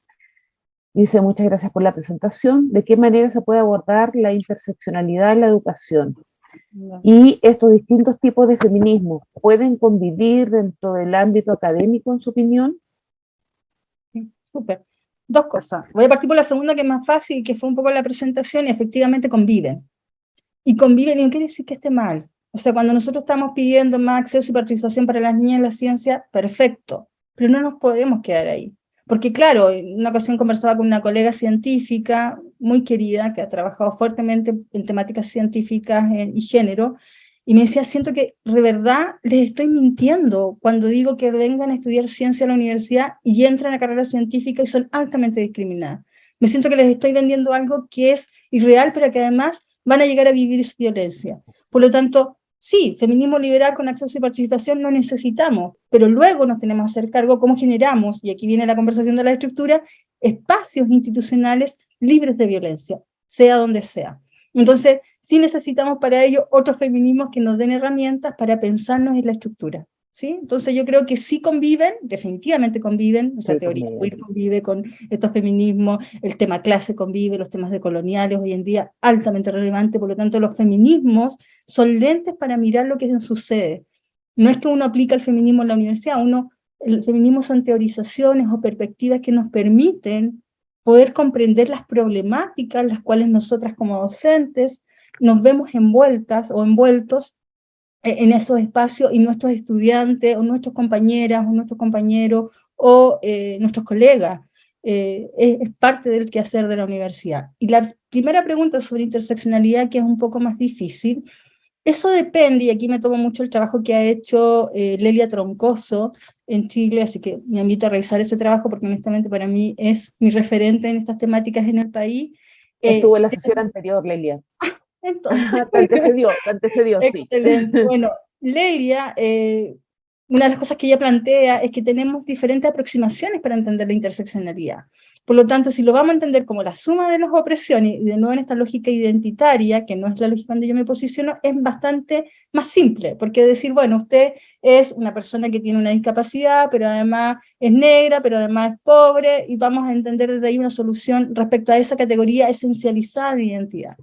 Dice, muchas gracias por la presentación. ¿De qué manera se puede abordar la interseccionalidad en la educación? Y estos distintos tipos de feminismo, ¿pueden convivir dentro del ámbito académico, en su opinión? Sí, súper. 2 cosas. Voy a partir por la segunda, que es más fácil, que fue un poco la presentación, y efectivamente conviven. Y conviven, y no quiere decir que esté mal. O sea, cuando nosotros estamos pidiendo más acceso y participación para las niñas en la ciencia, perfecto, pero no nos podemos quedar ahí. Porque claro, en una ocasión conversaba con una colega científica muy querida, que ha trabajado fuertemente en temáticas científicas y género, y me decía, siento que de verdad les estoy mintiendo cuando digo que vengan a estudiar ciencia a la universidad y entran a carreras científicas y son altamente discriminadas. Me siento que les estoy vendiendo algo que es irreal, pero que además van a llegar a vivir su violencia. Por lo tanto, sí, feminismo liberal con acceso y participación no necesitamos, pero luego nos tenemos que hacer cargo cómo generamos, y aquí viene la conversación de la estructura, espacios institucionales libres de violencia, sea donde sea. Entonces, sí necesitamos para ello otros feminismos que nos den herramientas para pensarnos en la estructura. ¿Sí? Entonces yo creo que sí conviven, definitivamente conviven, o sea, sí, teoría queer convive con estos feminismos, el tema clase convive, los temas decoloniales hoy en día altamente relevantes, por lo tanto los feminismos son lentes para mirar lo que sucede. No es que uno aplica el feminismo en la universidad, el feminismo son teorizaciones o perspectivas que nos permiten poder comprender las problemáticas las cuales nosotras como docentes nos vemos envueltas o envueltos en esos espacios, y nuestros estudiantes, o nuestras compañeras, o nuestros compañeros, o nuestros colegas, es parte del quehacer de la universidad. Y la primera pregunta sobre interseccionalidad, que es un poco más difícil, eso depende, y aquí me tomo mucho el trabajo que ha hecho Lelia Troncoso en Chile, así que me invito a revisar ese trabajo, porque honestamente para mí es mi referente en estas temáticas en el país, Estuvo en la sesión anterior, Lelia. Entonces, te antecedió, sí. excelente. Bueno, Lelia, una de las cosas que ella plantea es que tenemos diferentes aproximaciones para entender la interseccionalidad. Por lo tanto, si lo vamos a entender como la suma de las opresiones, y de nuevo en esta lógica identitaria, que no es la lógica donde yo me posiciono, es bastante más simple, porque decir, bueno, usted es una persona que tiene una discapacidad, pero además es negra, pero además es pobre, y vamos a entender desde ahí una solución respecto a esa categoría esencializada de identidad.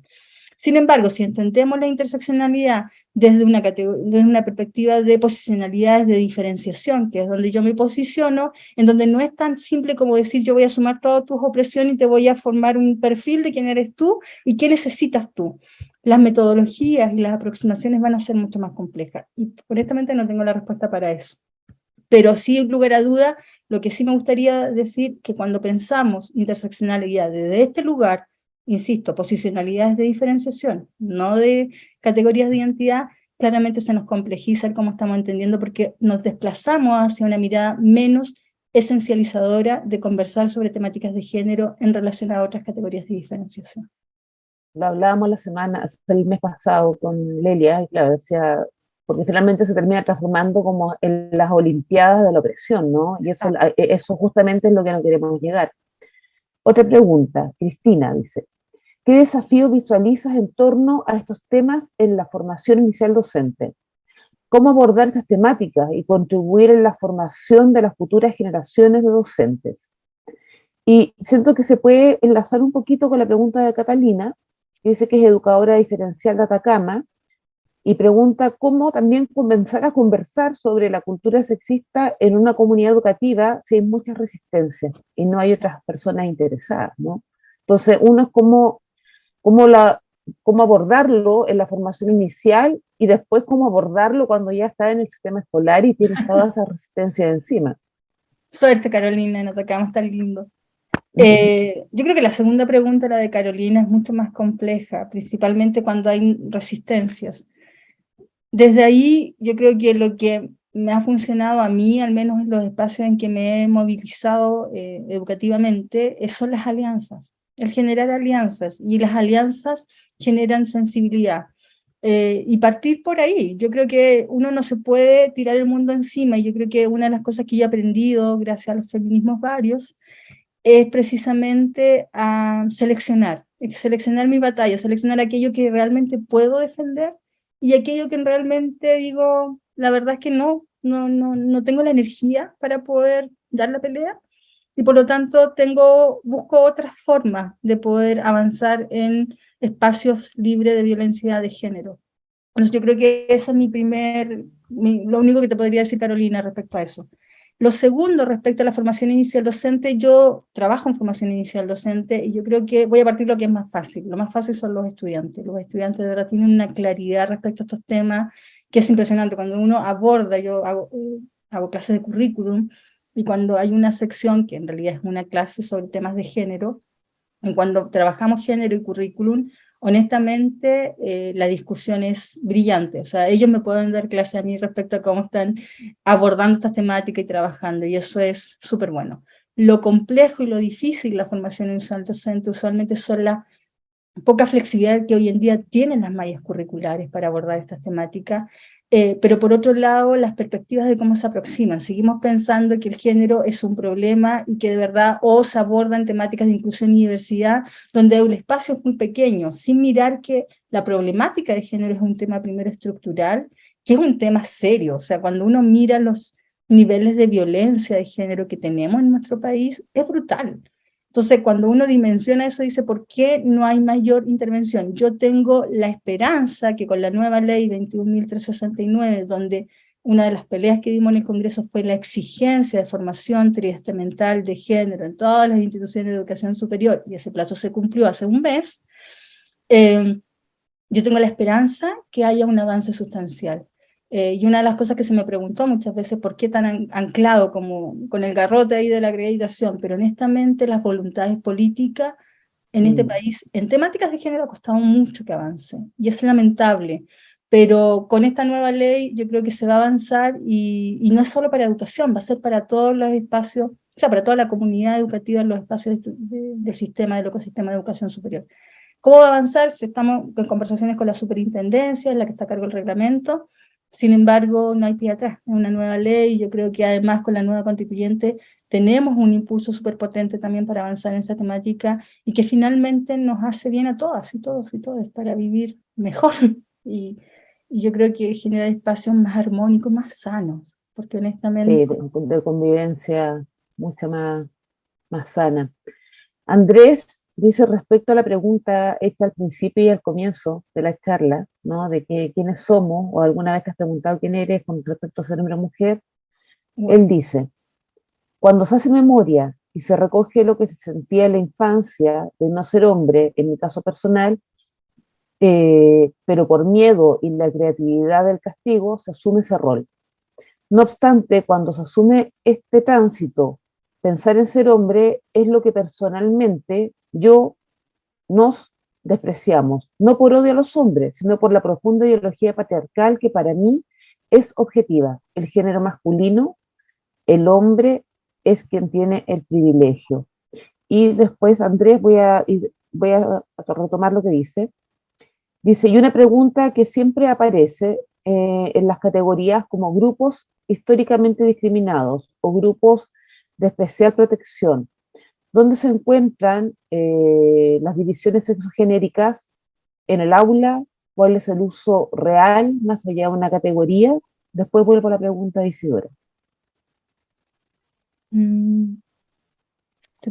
Sin embargo, si entendemos la interseccionalidad desde una perspectiva de posicionalidades de diferenciación, que es donde yo me posiciono, en donde no es tan simple como decir yo voy a sumar todas tus opresiones y te voy a formar un perfil de quién eres tú y qué necesitas tú. Las metodologías y las aproximaciones van a ser mucho más complejas. Y honestamente no tengo la respuesta para eso. Pero sí, sin lugar a duda, lo que sí me gustaría decir que cuando pensamos interseccionalidad desde este lugar, insisto, posicionalidades de diferenciación, no de categorías de identidad, claramente se nos complejiza el cómo estamos entendiendo porque nos desplazamos hacia una mirada menos esencializadora de conversar sobre temáticas de género en relación a otras categorías de diferenciación. Lo hablábamos el mes pasado con Lelia, y claro, decía, porque finalmente se termina transformando como en las Olimpiadas de la opresión, ¿no? Y eso justamente es lo que no queremos llegar. Otra pregunta, Cristina dice, ¿qué desafío visualizas en torno a estos temas en la formación inicial docente? ¿Cómo abordar estas temáticas y contribuir en la formación de las futuras generaciones de docentes? Y siento que se puede enlazar un poquito con la pregunta de Catalina, que dice que es educadora diferencial de Atacama, y pregunta cómo también comenzar a conversar sobre la cultura sexista en una comunidad educativa si hay muchas resistencias y no hay otras personas interesadas, ¿no? Entonces, uno es cómo abordarlo en la formación inicial y después cómo abordarlo cuando ya está en el sistema escolar y tienes toda esa resistencia encima. Suerte, Carolina, nos tocamos tan lindo. Yo creo que la segunda pregunta, la de Carolina, es mucho más compleja, principalmente cuando hay resistencias. Desde ahí, yo creo que lo que me ha funcionado a mí, al menos en los espacios en que me he movilizado educativamente, son las alianzas, el generar alianzas, y las alianzas generan sensibilidad. Y partir por ahí, yo creo que uno no se puede tirar el mundo encima, y yo creo que una de las cosas que yo he aprendido gracias a los feminismos varios, es precisamente a seleccionar mi batalla, seleccionar aquello que realmente puedo defender y aquello que realmente digo, la verdad es que no tengo la energía para poder dar la pelea, y por lo tanto busco otras formas de poder avanzar en espacios libres de violencia de género. Entonces yo creo que ese es lo único que te podría decir, Carolina, respecto a eso. Lo segundo, respecto a la formación inicial docente, yo trabajo en formación inicial docente y yo creo que voy a partir de lo que es más fácil. Lo más fácil son los estudiantes. Los estudiantes de verdad tienen una claridad respecto a estos temas que es impresionante. Cuando uno aborda, yo hago clases de currículum, y cuando hay una sección que en realidad es una clase sobre temas de género, y cuando trabajamos género y currículum, honestamente la discusión es brillante. O sea, ellos me pueden dar clase a mí respecto a cómo están abordando estas temáticas y trabajando, y eso es súper bueno. Lo complejo y lo difícil de la formación inicial docente usualmente son la poca flexibilidad que hoy en día tienen las mallas curriculares para abordar estas temáticas, pero por otro lado, las perspectivas de cómo se aproximan. Seguimos pensando que el género es un problema y que de verdad o se abordan temáticas de inclusión y diversidad donde el espacio es muy pequeño, sin mirar que la problemática de género es un tema primero estructural, que es un tema serio. O sea, cuando uno mira los niveles de violencia de género que tenemos en nuestro país, es brutal. Entonces, cuando uno dimensiona eso, dice, ¿por qué no hay mayor intervención? Yo tengo la esperanza que con la nueva ley 21.369, donde una de las peleas que dimos en el Congreso fue la exigencia de formación triestamental de género en todas las instituciones de educación superior, y ese plazo se cumplió hace un mes, yo tengo la esperanza que haya un avance sustancial. Y una de las cosas que se me preguntó muchas veces, ¿por qué tan anclado como con el garrote ahí de la acreditación? Pero honestamente las voluntades políticas en este país, en temáticas de género, ha costado mucho que avance, y es lamentable. Pero con esta nueva ley yo creo que se va a avanzar, y no es solo para educación, va a ser para todos los espacios o sea, para toda la comunidad educativa en los espacios del sistema, del ecosistema de educación superior. ¿Cómo va a avanzar? Si estamos en conversaciones con la superintendencia, en la que está a cargo el reglamento. Sin embargo, no hay pie atrás, es una nueva ley. Yo creo que además con la nueva constituyente tenemos un impulso súper potente también para avanzar en esta temática y que finalmente nos hace bien a todas y todos y todas para vivir mejor. Y yo creo que genera espacios más armónicos, más sanos, porque honestamente... Sí, de convivencia mucho más sana. Andrés dice respecto a la pregunta hecha al principio y al comienzo de la charla, ¿no? De que quiénes somos, o alguna vez te has preguntado quién eres con respecto a ser hombre o mujer, él dice, cuando se hace memoria y se recoge lo que se sentía en la infancia de no ser hombre, en mi caso personal, pero por miedo y la creatividad del castigo, se asume ese rol. No obstante, cuando se asume este tránsito, pensar en ser hombre es lo que personalmente nos despreciamos, no por odio a los hombres, sino por la profunda ideología patriarcal que para mí es objetiva. El género masculino, el hombre es quien tiene el privilegio. Y después, Andrés, voy a retomar lo que dice. Dice, y una pregunta que siempre aparece en las categorías como grupos históricamente discriminados o grupos de especial protección, ¿dónde se encuentran las divisiones sexogenéricas en el aula? ¿Cuál es el uso real más allá de una categoría? Después vuelvo a la pregunta de Isidora.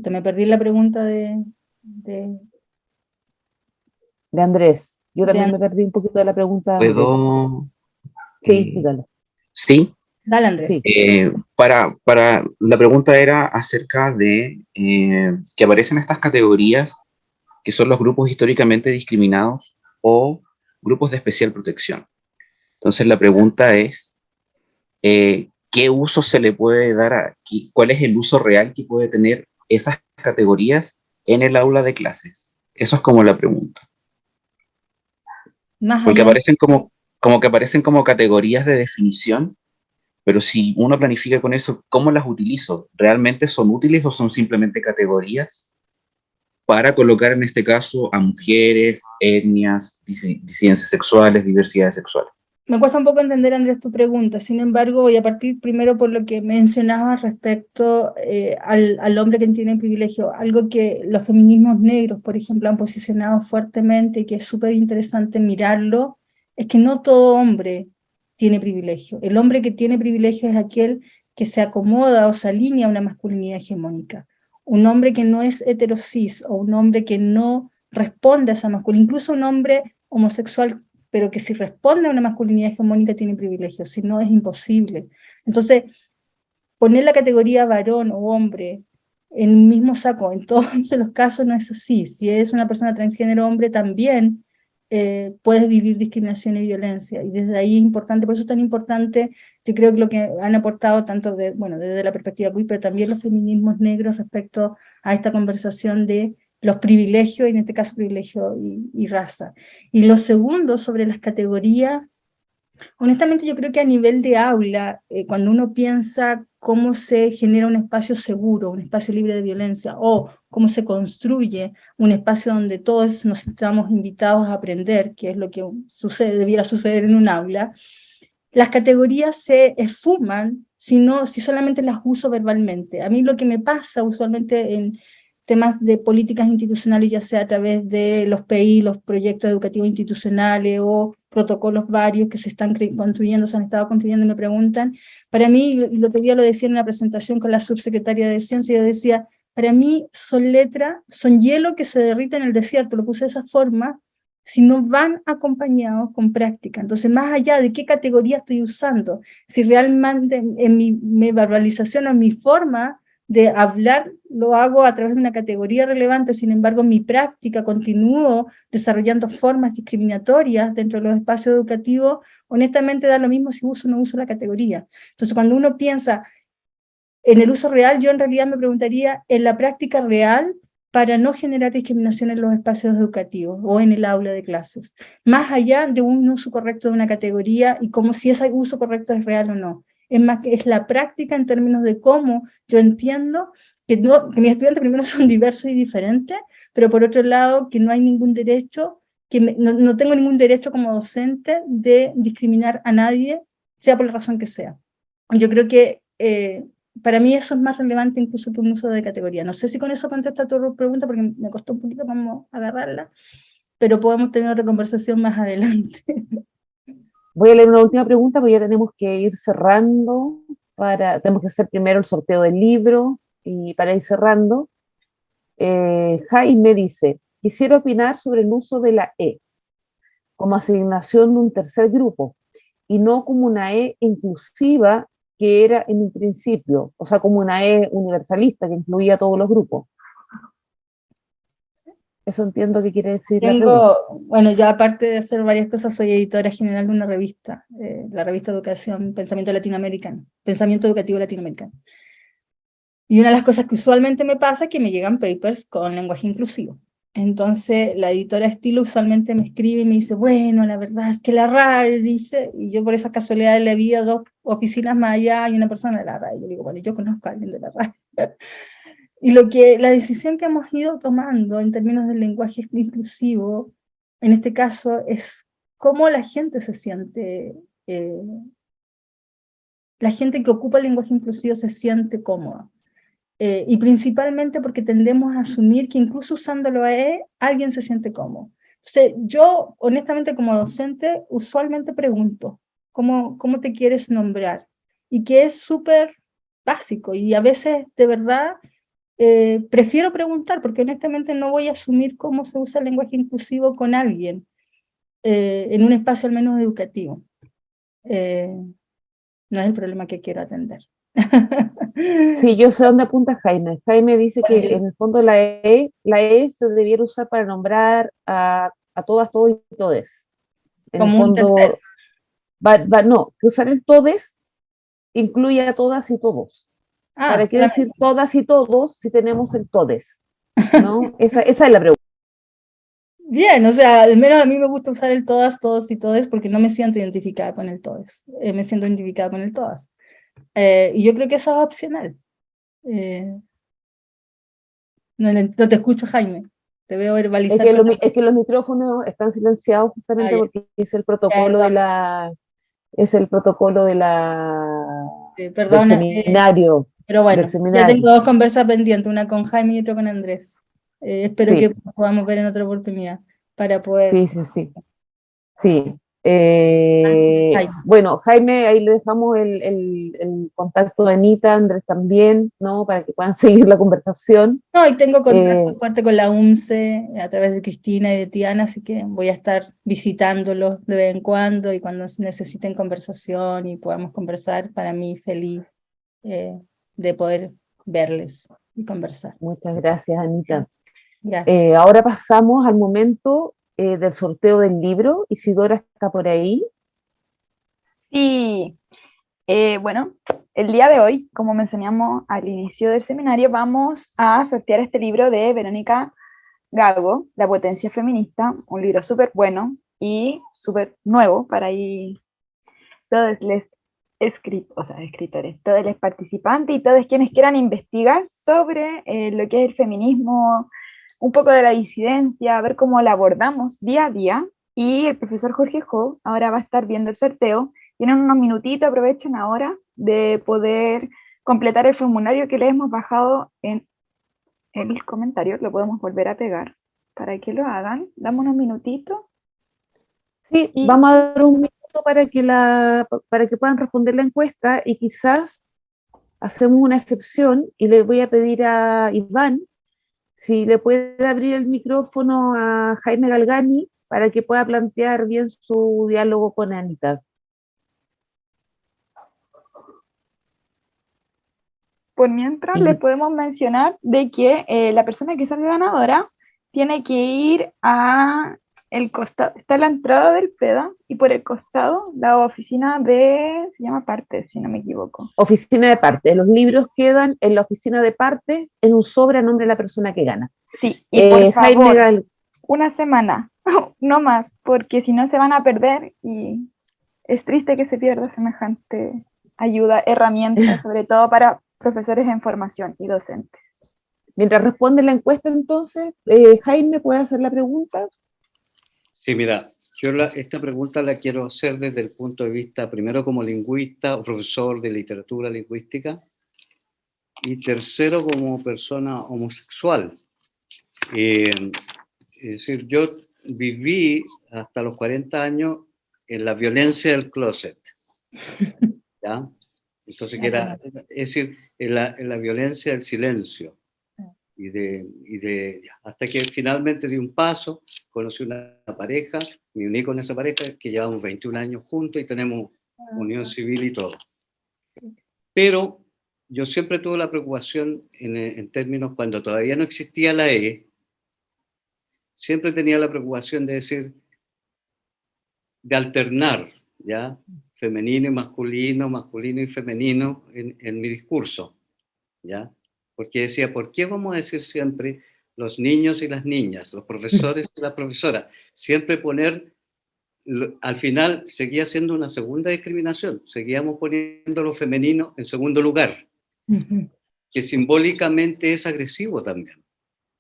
me perdí la pregunta De Andrés. Yo también me perdí un poquito de la pregunta de Andrés. ¿Puedo? Sí, dígalo. Sí. Dale, Andrés. Sí. Para la pregunta era acerca de que aparecen estas categorías que son los grupos históricamente discriminados o grupos de especial protección. Entonces la pregunta es, ¿qué uso se le puede dar aquí? ¿Cuál es el uso real que puede tener esas categorías en el aula de clases? Eso es como la pregunta. Porque aparecen como que aparecen como categorías de definición, pero si uno planifica con eso, ¿cómo las utilizo? ¿Realmente son útiles o son simplemente categorías para colocar en este caso a mujeres, etnias, disidencias sexuales, diversidades sexuales? Me cuesta un poco entender, Andrés, tu pregunta. Sin embargo, voy a partir primero por lo que mencionabas respecto al hombre que tiene privilegio. Algo que los feminismos negros, por ejemplo, han posicionado fuertemente y que es súper interesante mirarlo, es que no todo hombre tiene privilegio. El hombre que tiene privilegio es aquel que se acomoda o se alinea a una masculinidad hegemónica. Un hombre que no es heterosis o un hombre que no responde a esa masculinidad, incluso un hombre homosexual, pero que si responde a una masculinidad hegemónica tiene privilegios, si no es imposible. Entonces, poner la categoría varón o hombre en un mismo saco, en todos los casos no es así. Si eres una persona transgénero hombre, también puedes vivir discriminación y violencia, y desde ahí es importante, por eso es tan importante, yo creo que lo que han aportado tanto desde la perspectiva queer, pero también los feminismos negros respecto a esta conversación de los privilegios, y en este caso privilegio y raza. Y lo segundo, sobre las categorías, honestamente yo creo que a nivel de aula, cuando uno piensa cómo se genera un espacio seguro, un espacio libre de violencia, o cómo se construye un espacio donde todos nos estamos invitados a aprender, que es lo que debiera suceder en un aula, las categorías se esfuman si solamente las uso verbalmente. A mí lo que me pasa usualmente en temas de políticas institucionales, ya sea a través de los PI, los proyectos educativos institucionales o protocolos varios que se están construyendo, se han estado construyendo, y me preguntan, para mí, y lo que día lo decía en una presentación con la subsecretaria de Ciencia, yo decía, para mí son letras, son hielo que se derrite en el desierto, lo puse de esa forma, si no van acompañados con práctica. Entonces, más allá de qué categoría estoy usando, si realmente en mi verbalización o en mi forma de hablar lo hago a través de una categoría relevante, sin embargo en mi práctica continúo desarrollando formas discriminatorias dentro de los espacios educativos, honestamente da lo mismo si uso o no uso la categoría. Entonces cuando uno piensa en el uso real, yo en realidad me preguntaría en la práctica real para no generar discriminación en los espacios educativos o en el aula de clases, más allá de un uso correcto de una categoría y como si ese uso correcto es real o no. es más que es la práctica en términos de cómo yo entiendo que, no, que mis estudiantes primero son diversos y diferentes, pero por otro lado que no hay ningún derecho, no tengo ningún derecho como docente de discriminar a nadie, sea por la razón que sea. Yo creo que para mí eso es más relevante incluso que un uso de categoría. No sé si con eso contesta tu pregunta, porque me costó un poquito como agarrarla, pero podemos tener otra conversación más adelante. Voy a leer una última pregunta, porque ya tenemos que ir cerrando, tenemos que hacer primero el sorteo del libro, y para ir cerrando, Jaime dice, quisiera opinar sobre el uso de la E como asignación de un tercer grupo, y no como una E inclusiva que era en un principio, o sea, como una E universalista que incluía a todos los grupos. Eso entiendo que quiere decir la pregunta. Bueno, ya aparte de hacer varias cosas, soy editora general de una revista, la revista Educación, Pensamiento Latinoamericano, Pensamiento Educativo Latinoamericano. Y una de las cosas que usualmente me pasa es que me llegan papers con lenguaje inclusivo. Entonces, la editora Estilo usualmente me escribe y me dice, bueno, la verdad es que la RAE dice, y yo por esa casualidad le vi a 2 oficinas más allá y una persona de la RAE. Yo digo, bueno, yo conozco a alguien de la RAE. Y la decisión que hemos ido tomando en términos del lenguaje inclusivo, en este caso, es cómo la gente se siente, la gente que ocupa el lenguaje inclusivo se siente cómoda. Y principalmente porque tendemos a asumir que incluso usándolo a alguien se siente cómodo. Entonces, yo, honestamente, como docente, usualmente pregunto, ¿cómo te quieres nombrar? Y que es súper básico, y a veces, de verdad, prefiero preguntar, porque honestamente no voy a asumir cómo se usa el lenguaje inclusivo con alguien, en un espacio al menos educativo. No es el problema que quiero atender. Sí, yo sé dónde apunta Jaime. Jaime dice que en el fondo la E se debiera usar para nombrar a todas, todos y todes. En el Como un tercero. fondo, no, que usar el todes incluye a todas y todos. ¿Para qué decir todas y todos si tenemos el todes? ¿No? Esa es la pregunta. Bien, o sea, al menos a mí me gusta usar el todas, todos y todes porque no me siento identificada con el todes, me siento identificada con el todas. Y yo creo que eso es opcional. No te escucho, Jaime, te veo verbalizar. Es que los micrófonos están silenciados justamente porque es el protocolo de la... del Perdona, seminario. pero bueno, del seminario. ya tengo 2 conversas pendientes, una con Jaime y otra con Andrés. Espero Sí. que podamos ver en otra oportunidad para poder... Sí. Jaime. Bueno, Jaime, ahí le dejamos el contacto de Anita, Andrés también, ¿no? Para que puedan seguir la conversación. No, y tengo contacto fuerte con la UNCE a través de Cristina y de Tiana, así que voy a estar visitándolos de vez en cuando, y cuando necesiten conversación y podamos conversar, para mí feliz de poder verles y conversar. Muchas gracias, Anita. Gracias. Ahora pasamos al momento del sorteo del libro. Isidora está por ahí. Sí, bueno, el día de hoy, como mencionamos al inicio del seminario, vamos a sortear este libro de Verónica Gago, La potencia feminista, un libro súper bueno y súper nuevo para ahí todos los escritores, todos los participantes y todos quienes quieran investigar sobre lo que es el feminismo, un poco de la disidencia, ver cómo la abordamos día a día. Y el profesor Jorge Jo ahora va a estar viendo el sorteo. Tienen unos minutitos, aprovechen ahora de poder completar el formulario que le hemos bajado en el comentario, lo podemos volver a pegar para que lo hagan. Dame unos minutitos. Sí, vamos a dar un minuto para que puedan responder la encuesta, y quizás hacemos una excepción y le voy a pedir a Iván si le puede abrir el micrófono a Jaime Galgani para que pueda plantear bien su diálogo con Anita. Por mientras, les podemos mencionar de que la persona que salga ganadora tiene que ir a el costado, está la entrada del PEDA, y por el costado la oficina se llama Partes, si no me equivoco. Oficina de Partes. Los libros quedan en la oficina de Partes en un sobre a nombre de la persona que gana. Sí, y por favor, una semana, no más, porque si no se van a perder y es triste que se pierda semejante ayuda, herramientas, sobre todo para profesores en formación y docentes. Mientras responde la encuesta, entonces, Jaime, ¿puede hacer la pregunta? Sí, mira, yo esta pregunta la quiero hacer desde el punto de vista, primero como lingüista o profesor de literatura lingüística, y tercero como persona homosexual. Es decir, yo viví hasta los 40 años en la violencia del closet, ¿ya? Entonces, es decir, en la violencia del silencio. Hasta que finalmente di un paso, conocí una pareja, me uní con esa pareja, que llevamos 21 años juntos y tenemos unión civil y todo. Pero yo siempre tuve la preocupación en términos, cuando todavía no existía la E, siempre tenía la preocupación de decir, de alternar, ¿ya? Femenino y masculino, masculino y femenino en mi discurso, ¿ya? Porque decía, ¿por qué vamos a decir siempre los niños y las niñas, los profesores y las profesoras? Siempre poner, al final seguía siendo una segunda discriminación, seguíamos poniendo lo femenino en segundo lugar, que simbólicamente es agresivo también.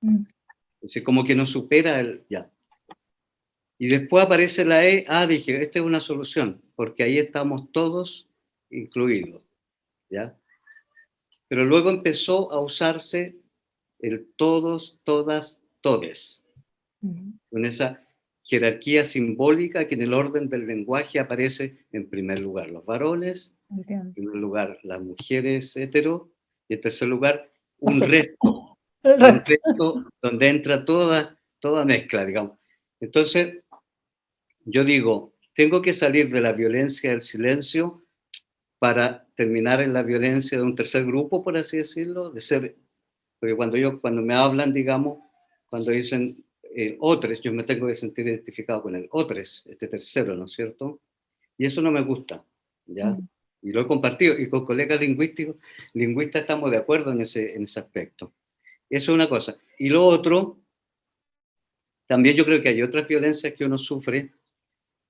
Es decir, como que no supera el ya. Y después aparece la E, dije, esta es una solución, porque ahí estamos todos incluidos, ¿ya? Pero luego empezó a usarse el todos, todas, todes, con esa jerarquía simbólica que en el orden del lenguaje aparece en primer lugar los varones, en primer lugar las mujeres hetero, y en tercer lugar un resto donde entra toda mezcla, digamos. Entonces, yo digo, tengo que salir de la violencia del silencio para terminar en la violencia de un tercer grupo, por así decirlo, porque cuando me hablan, digamos, cuando dicen otros, yo me tengo que sentir identificado con el otros, este tercero, ¿no es cierto? Y eso no me gusta, ¿ya? Y lo he compartido, y con colegas lingüistas estamos de acuerdo en ese aspecto. Eso es una cosa. Y lo otro, también yo creo que hay otras violencias que uno sufre,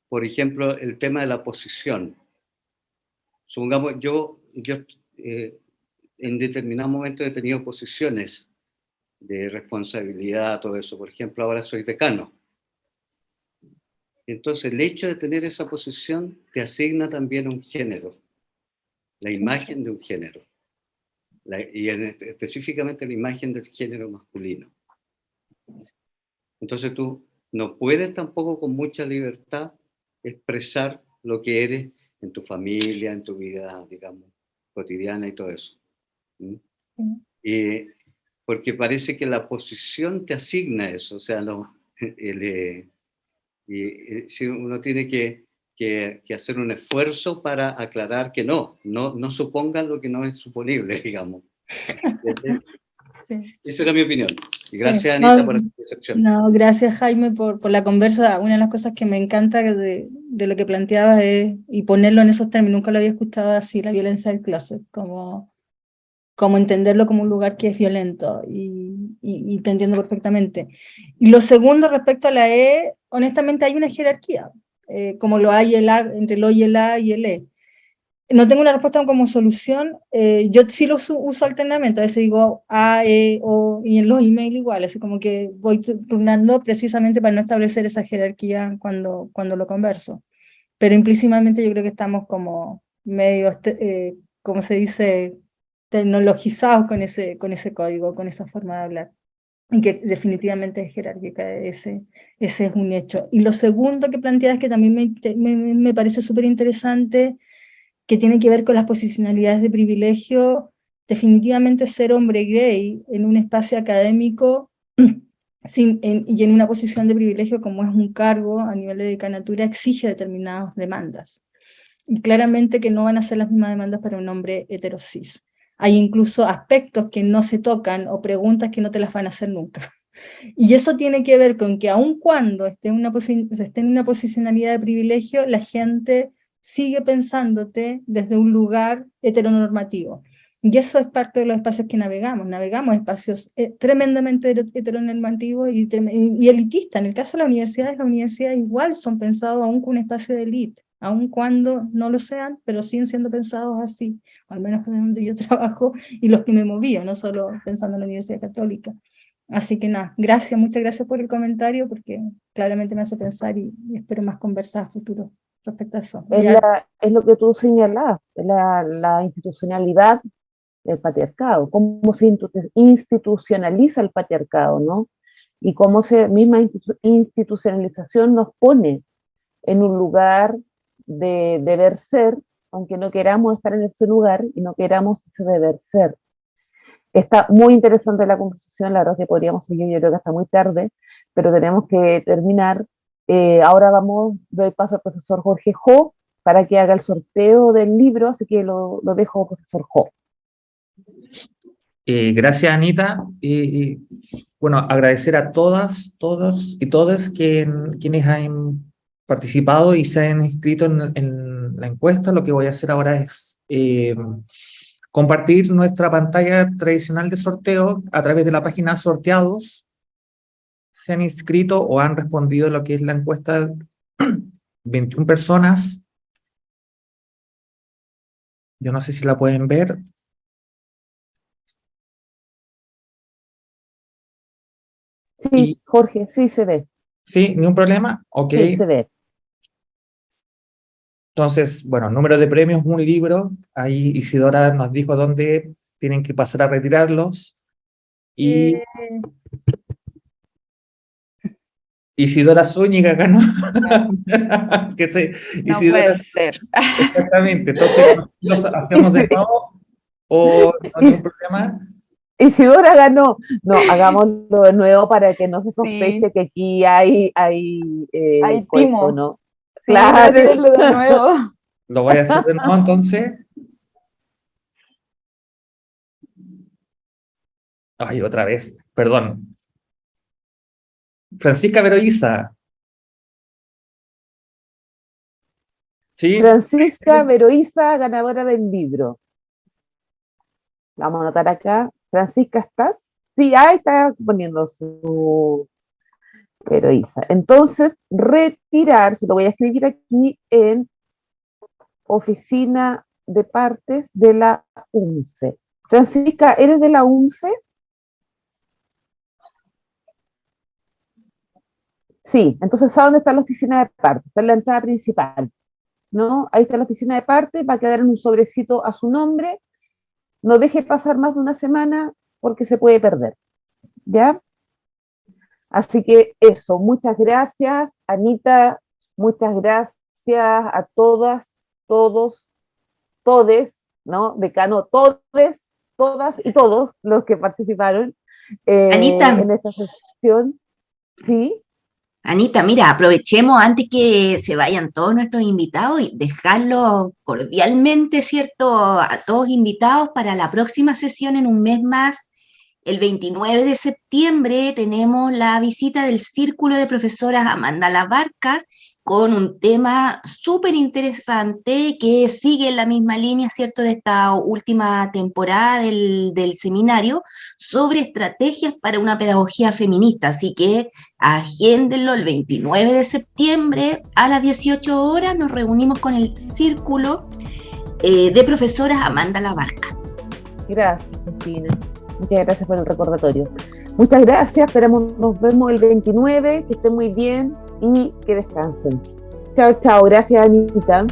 por ejemplo, el tema de la posición. Supongamos, yo en determinado momento he tenido posiciones de responsabilidad, todo eso. Por ejemplo, ahora soy decano. Entonces, el hecho de tener esa posición te asigna también un género, la imagen de un género, específicamente la imagen del género masculino. Entonces, tú no puedes tampoco con mucha libertad expresar lo que eres en tu familia, en tu vida, digamos, cotidiana y todo eso. Porque parece que la posición te asigna eso, o sea, si uno tiene que hacer un esfuerzo para aclarar que no supongan lo que no es suponible, digamos. Sí. Esa era mi opinión. Y gracias, Anita, por esa percepción. No, gracias, Jaime, por la conversa. Una de las cosas que me encanta de lo que planteabas es, y ponerlo en esos términos, nunca lo había escuchado así, la violencia del closet, como entenderlo como un lugar que es violento, y te entiendo perfectamente. Y lo segundo, respecto a la E, honestamente hay una jerarquía, como lo hay entre el O y el A y el E. No tengo una respuesta como solución, yo sí lo uso alternamente, a veces digo A, E, O, y en los emails igual, así como que voy turnando precisamente para no establecer esa jerarquía cuando lo converso. Pero implícitamente yo creo que estamos como medio, como se dice, tecnologizados con ese código, con esa forma de hablar, y que definitivamente es jerárquica, ese es un hecho. Y lo segundo que planteas, que también me parece súper interesante, que tiene que ver con las posicionalidades de privilegio, definitivamente ser hombre gay en un espacio académico y en una posición de privilegio como es un cargo a nivel de decanatura exige determinadas demandas. Y claramente que no van a ser las mismas demandas para un hombre heterosis. Hay incluso aspectos que no se tocan o preguntas que no te las van a hacer nunca. Y eso tiene que ver con que aun cuando esté en una posicionalidad de privilegio, la gente sigue pensándote desde un lugar heteronormativo. Y eso es parte de los espacios que navegamos espacios tremendamente heteronormativos y elitistas. En el caso de las universidades igual son pensados aún como un espacio de élite. aun cuando no lo sean, pero siguen siendo pensados así, al menos donde yo trabajo y los que me movía, no solo pensando en la Universidad Católica. Así que nada, gracias, muchas gracias por el comentario, porque claramente me hace pensar y espero más conversas a futuro respecto a eso. Es lo que tú señalás, la institucionalidad del patriarcado, cómo se institucionaliza el patriarcado, ¿no? Y cómo esa misma institucionalización nos pone en un lugar de deber ser, aunque no queramos estar en ese lugar y no queramos ese deber ser. Está muy interesante la conversación, la verdad es que podríamos seguir, yo creo que hasta muy tarde, pero tenemos que terminar. Ahora doy paso al profesor Jorge Jo para que haga el sorteo del libro, así que lo dejo, profesor Jo. Gracias, Anita. Bueno, agradecer a todas, todos y todas quienes han participado y se han inscrito en la encuesta. Lo que voy a hacer ahora es compartir nuestra pantalla tradicional de sorteo a través de la página Sorteados. Se han inscrito o han respondido lo que es la encuesta 21 personas. Yo no sé si la pueden ver. Sí, Jorge, sí se ve. ¿Sí? ¿Ni un problema? Ok. Sí, se ve. Entonces, bueno, número de premios, un libro. Ahí Isidora nos dijo dónde tienen que pasar a retirarlos. Y Isidora Zúñiga ganó. Que se, No Isidora, puede ser. exactamente. Entonces, ¿los hacemos de nuevo o no hay ningún problema? Isidora ganó. No, hagámoslo de nuevo para que no se sospeche que aquí hay Hay cohecho, timo. ¿no? Sí, Claro. retírenlo de nuevo. Lo voy a hacer de nuevo entonces. Ay, otra vez, perdón. Francisca Veroiza. ¿Sí? Francisca Veroiza, ganadora del libro. La vamos a anotar acá. Francisca, ¿estás? Sí, ahí está poniendo su Veroiza. Entonces, retirar, se lo voy a escribir aquí en oficina de partes de la UNCE. Francisca, ¿eres de la UNCE? Sí, entonces ¿sabe dónde está la oficina de partes? Está en la entrada principal, ¿no? Ahí está la oficina de partes, va a quedar en un sobrecito a su nombre. No deje pasar más de una semana porque se puede perder, ¿ya? Así que eso, muchas gracias, Anita, muchas gracias a todas, todos, todes, ¿no? Decano, todes, todas y todos los que participaron Anita. en esta sesión. ¿Sí? Anita, mira, aprovechemos antes que se vayan todos nuestros invitados y dejarlos cordialmente, ¿cierto?, a todos invitados para la próxima sesión en un mes más. El 29 de septiembre tenemos la visita del Círculo de Profesoras Amanda Labarca con un tema súper interesante que sigue en la misma línea, ¿cierto?, de esta última temporada del seminario sobre estrategias para una pedagogía feminista. Así que agéndenlo el 29 de septiembre a las 18 horas. Nos reunimos con el Círculo de Profesoras Amanda Labarca. Gracias, Cristina. Muchas gracias por el recordatorio. Muchas gracias, nos vemos el 29, que estén muy bien y que descansen. Chao, chao. Gracias, Anita.